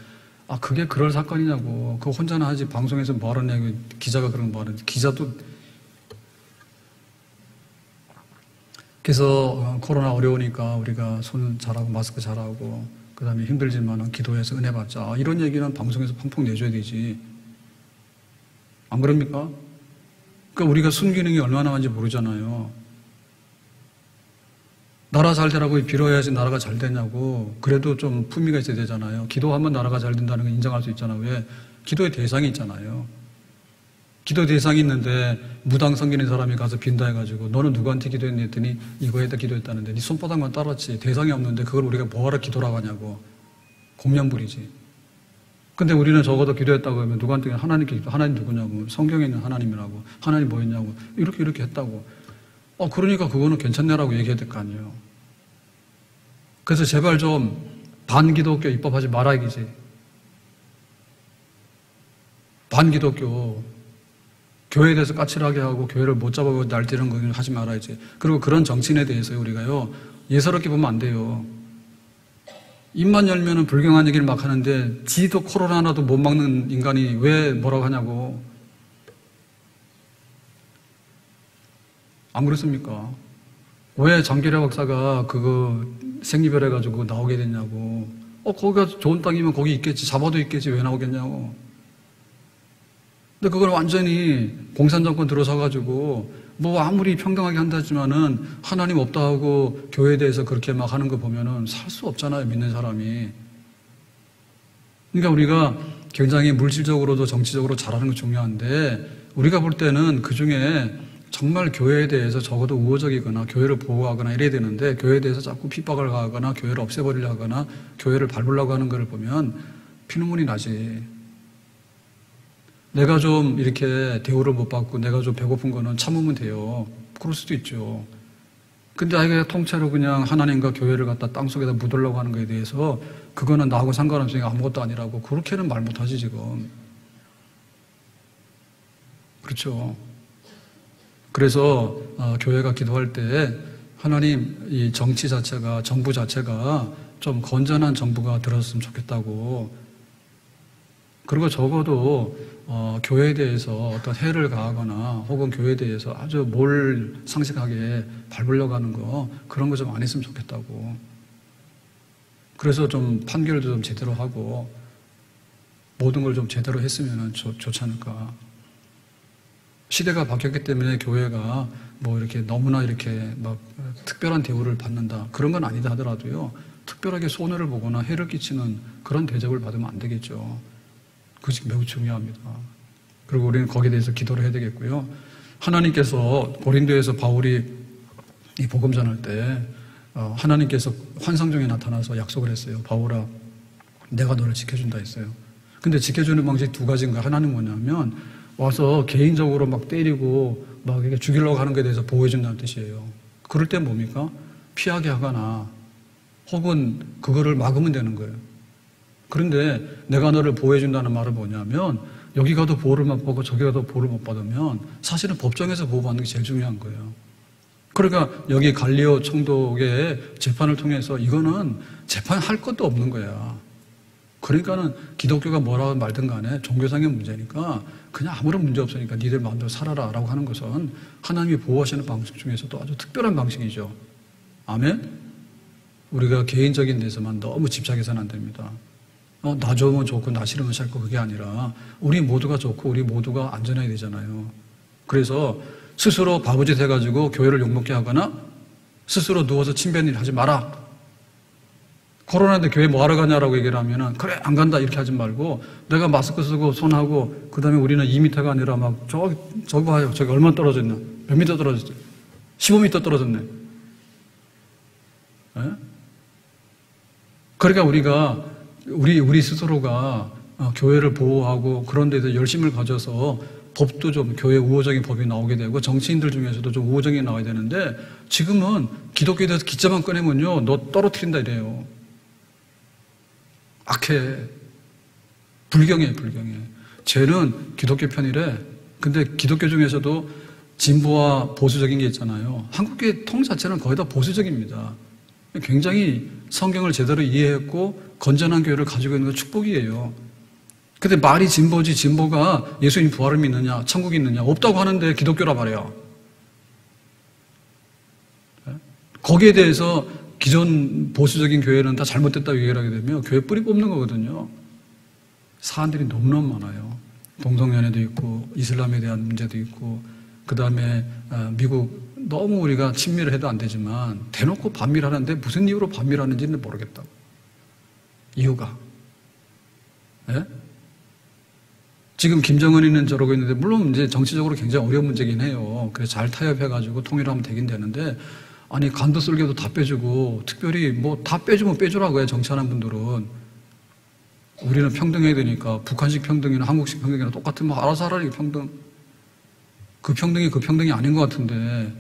그게 그럴 사건이냐고. 그거 혼자나 하지 방송에서 뭐 하느냐고. 기자가 그런 거 뭐 하는데. 기자도. 그래서 코로나 어려우니까 우리가 손 잘하고 마스크 잘하고 그 다음에 힘들지만 기도해서 은혜 받자. 이런 얘기는 방송에서 펑펑 내줘야 되지. 안 그럽니까? 그러니까 우리가 순기능이 얼마나 많은지 모르잖아요. 나라 잘 되라고 빌어야지 나라가 잘 되냐고. 그래도 좀 품위가 있어야 되잖아요. 기도하면 나라가 잘 된다는 걸 인정할 수 있잖아요. 왜? 기도의 대상이 있잖아요. 기도 대상이 있는데 무당 섬기는 사람이 가서 빈다 해가지고 너는 누구한테 기도했니 했더니 이거에다 기도했다는데 네 손바닥만 따랐지. 대상이 없는데 그걸 우리가 뭐하러 기도라고 하냐고. 공명불이지. 근데 우리는 적어도 기도했다고 하면 누구한테 하나님께 기도, 하나님 누구냐고. 성경에 있는 하나님이라고. 하나님 뭐였냐고. 이렇게 했다고. 그러니까 그거는 괜찮네라고 얘기해야 될 거 아니에요. 그래서 제발 좀 반기독교 입법하지 마라 이기지. 반기독교. 교회에 대해서 까칠하게 하고 교회를 못 잡아보고 날뛰는 거 하지 말아야지. 그리고 그런 정치인에 대해서 우리가요 예사롭게 보면 안 돼요. 입만 열면은 불경한 얘기를 막 하는데 지도 코로나 하나도 못 막는 인간이 왜 뭐라고 하냐고. 안 그렇습니까? 왜 장기려 박사가 그거 생리별 해가지고 나오게 됐냐고. 거기가 좋은 땅이면 거기 있겠지. 잡아도 있겠지. 왜 나오겠냐고. 근데 그걸 완전히 공산정권 들어서가지고 뭐 아무리 평등하게 한다지만은 하나님 없다 하고 교회에 대해서 그렇게 막 하는 거 보면은 살 수 없잖아요. 믿는 사람이. 그러니까 우리가 굉장히 물질적으로도 정치적으로 잘하는 거 중요한데 우리가 볼 때는 그 중에 정말 교회에 대해서 적어도 우호적이거나 교회를 보호하거나 이래야 되는데 교회에 대해서 자꾸 핍박을 가하거나 교회를 없애버리려고 하거나 교회를 밟으려고 하는 것을 보면 피눈물이 나지. 내가 좀 이렇게 대우를 못 받고 내가 좀 배고픈 거는 참으면 돼요. 그럴 수도 있죠. 근데 아이가 통째로 그냥 하나님과 교회를 갖다 땅속에다 묻으려고 하는 것에 대해서 그거는 나하고 상관없으니까 아무것도 아니라고 그렇게는 말 못하지 지금. 그렇죠. 그래서 교회가 기도할 때 하나님 이 정치 자체가 정부 자체가 좀 건전한 정부가 들었으면 좋겠다고. 그리고 적어도 교회에 대해서 어떤 해를 가하거나 혹은 교회에 대해서 아주 상식하게 밟으려고 하는 거 그런 거 좀 안 했으면 좋겠다고. 그래서 좀 판결도 좀 제대로 하고 모든 걸 좀 제대로 했으면 좋지 않을까. 시대가 바뀌었기 때문에 교회가 뭐 이렇게 너무나 이렇게 막 특별한 대우를 받는다. 그런 건 아니다 하더라도요. 특별하게 손해를 보거나 해를 끼치는 그런 대접을 받으면 안 되겠죠. 그것이 매우 중요합니다. 그리고 우리는 거기에 대해서 기도를 해야 되겠고요. 하나님께서 고린도에서 바울이 이 복음 전할 때 하나님께서 환상 중에 나타나서 약속을 했어요. 바울아, 내가 너를 지켜준다 했어요. 근데 지켜주는 방식이 두 가지인가. 하나는 뭐냐면 와서 개인적으로 막 때리고 막 이렇게 죽이려고 하는 것에 대해서 보호해준다는 뜻이에요. 그럴 때 뭡니까? 피하게 하거나 혹은 그거를 막으면 되는 거예요. 그런데 내가 너를 보호해준다는 말은 뭐냐면 여기 가도 보호를 못 받고 저기 가도 보호를 못 받으면 사실은 법정에서 보호받는 게 제일 중요한 거예요. 그러니까 여기 갈리오 총독의 재판을 통해서 이거는 재판할 것도 없는 거야. 그러니까는 기독교가 뭐라고 말든 간에 종교상의 문제니까 그냥 아무런 문제 없으니까 니들 마음대로 살아라 라고 하는 것은 하나님이 보호하시는 방식 중에서도 아주 특별한 방식이죠. 아멘? 우리가 개인적인 데서만 너무 집착해서는 안 됩니다. 나 좋으면 좋고 나 싫으면 싫고 그게 아니라 우리 모두가 좋고 우리 모두가 안전해야 되잖아요. 그래서 스스로 바보짓 해가지고 교회를 욕먹게 하거나 스스로 누워서 침뱉는 일 하지 마라. 코로나인데 교회 뭐하러 가냐라고 얘기를 하면은 그래 안 간다 이렇게 하지 말고 내가 마스크 쓰고 손하고 그 다음에 우리는 2m가 아니라 막 저기 봐요. 저기 얼마나 떨어졌나. 몇 미터 떨어졌죠. 15m 떨어졌네. 에? 그러니까 우리가 우리 스스로가 교회를 보호하고 그런 데서 열심을 가져서 법도 좀 교회 우호적인 법이 나오게 되고 정치인들 중에서도 좀 우호적인 게 나와야 되는데 지금은 기독교에 대해서 기자만 꺼내면요 너 떨어뜨린다 이래요. 악해. 불경해. 쟤는 기독교 편이래. 근데 기독교 중에서도 진보와 보수적인 게 있잖아요. 한국교회 통 자체는 거의 다 보수적입니다. 굉장히 성경을 제대로 이해했고 건전한 교회를 가지고 있는 건 축복이에요. 근데 말이 진보지 진보가 예수님 부활을 믿느냐 천국이 있느냐 없다고 하는데 기독교라 말이야. 거기에 대해서 기존 보수적인 교회는 다 잘못됐다고 얘기를 하게 되면 교회 뿌리 뽑는 거거든요. 사안들이 너무너무 많아요. 동성연애도 있고 이슬람에 대한 문제도 있고 그 다음에 미국 너무 우리가 친밀을 해도 안 되지만 대놓고 반밀하는데 무슨 이유로 반밀하는지는 모르겠다고. 이유가. 예? 지금 김정은이는 저러고 있는데 물론 이제 정치적으로 굉장히 어려운 문제긴 해요. 그래서 잘 타협해가지고 통일하면 되긴 되는데 아니 간도 쓸개도 다 빼주고 특별히 뭐 다 빼주면 빼주라고 해 정치하는 분들은. 우리는 평등해야 되니까 북한식 평등이나 한국식 평등이나 똑같으면 알아서 하라니 평등. 그 평등이 그 평등이 아닌 것 같은데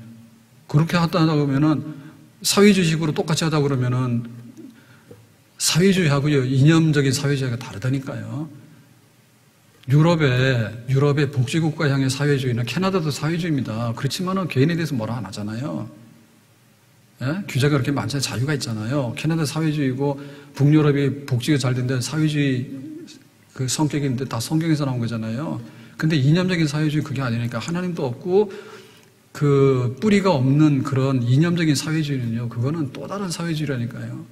그렇게 하다 보면은 사회주의식으로 똑같이 하다 그러면은 사회주의하고요 이념적인 사회주의가 다르다니까요. 유럽의 복지국가 향의 사회주의는 캐나다도 사회주의입니다. 그렇지만은 개인에 대해서 뭐라 안 하잖아요. 예? 규제가 그렇게 많잖아요. 자유가 있잖아요. 캐나다 사회주의고 북유럽이 복지가 잘 된데 사회주의 그 성격이 있는데 다 성경에서 나온 거잖아요. 근데 이념적인 사회주의 그게 아니니까 하나님도 없고 그 뿌리가 없는 그런 이념적인 사회주의는요. 그거는 또 다른 사회주의라니까요.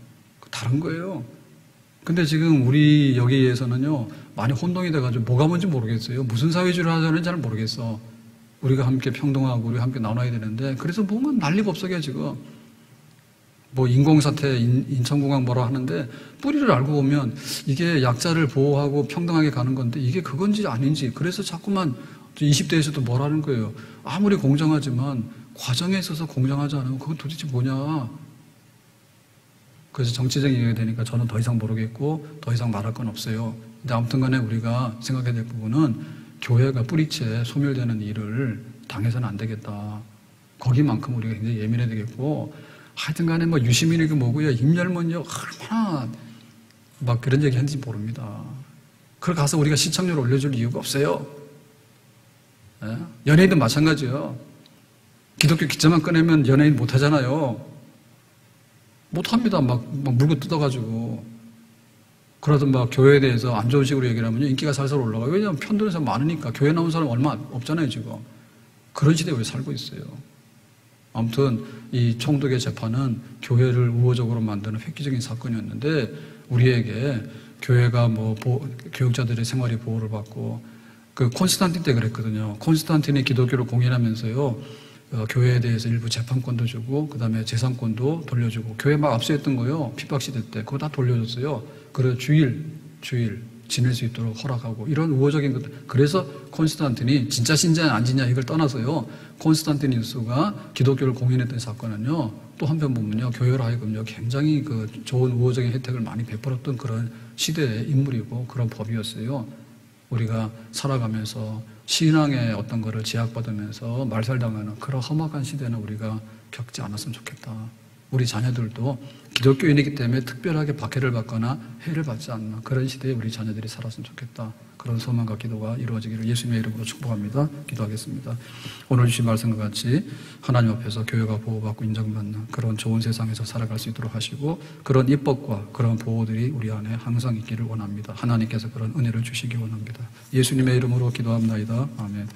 다른 거예요. 근데 지금 우리 여기에서는요. 많이 혼동이 돼가지고 뭐가 뭔지 모르겠어요. 무슨 사회주의를 하자는지 잘 모르겠어. 우리가 함께 평등하고 우리가 함께 나눠야 되는데 그래서 뭔가 난리법석이야 지금. 뭐 인공사태, 인천공항 뭐라 하는데 뿌리를 알고 보면 이게 약자를 보호하고 평등하게 가는 건데 이게 그건지 아닌지 그래서 자꾸만 20대에서도 뭐라는 거예요. 아무리 공정하지만 과정에 있어서 공정하지 않으면 그건 도대체 뭐냐. 그래서 정치적인 얘기가 되니까 저는 더 이상 모르겠고 더 이상 말할 건 없어요. 근데 아무튼 간에 우리가 생각해야 될 부분은 교회가 뿌리채 소멸되는 일을 당해서는 안 되겠다. 거기만큼 우리가 굉장히 예민해야 되겠고 하여튼 간에 뭐 유시민이고 뭐고요. 임열문요 얼마나 막 그런 얘기 했는지 모릅니다. 그걸 가서 우리가 시청률을 올려줄 이유가 없어요. 예? 연예인도 마찬가지요. 기독교 기자만 꺼내면 연예인 못하잖아요. 못합니다. 막 물고 뜯어가지고. 그러다 막 교회에 대해서 안 좋은 식으로 얘기를 하면 인기가 살살 올라가요. 왜냐하면 편드는 사람 많으니까. 교회 나온 사람 얼마 없잖아요 지금. 그런 시대에 왜 살고 있어요. 아무튼 이 총독의 재판은 교회를 우호적으로 만드는 획기적인 사건이었는데 우리에게 교회가 뭐 교육자들의 생활이 보호를 받고 그 콘스탄틴 때 그랬거든요. 콘스탄틴이 기독교를 공인하면서요 교회에 대해서 일부 재판권도 주고 그 다음에 재산권도 돌려주고 교회 막 압수했던 거요. 핍박시대 때 그거 다 돌려줬어요. 그래서 주일 지낼 수 있도록 허락하고 이런 우호적인 것들. 그래서 콘스탄틴이 진짜 신자냐 안 신자 이걸 떠나서요. 콘스탄티누스가 기독교를 공인했던 사건은요. 또 한편 보면요. 교회로 하여금요. 굉장히 그 좋은 우호적인 혜택을 많이 베풀었던 그런 시대의 인물이고 그런 법이었어요. 우리가 살아가면서 신앙의 어떤 거를 제약받으면서 말살당하는 그런 험악한 시대는 우리가 겪지 않았으면 좋겠다. 우리 자녀들도 기독교인이기 때문에 특별하게 박해를 받거나 해를 받지 않는 그런 시대에 우리 자녀들이 살았으면 좋겠다. 그런 소망과 기도가 이루어지기를 예수님의 이름으로 축복합니다. 기도하겠습니다. 오늘 주신 말씀과 같이 하나님 앞에서 교회가 보호받고 인정받는 그런 좋은 세상에서 살아갈 수 있도록 하시고 그런 입법과 그런 보호들이 우리 안에 항상 있기를 원합니다. 하나님께서 그런 은혜를 주시기 원합니다. 예수님의 이름으로 기도합나이다. 아멘.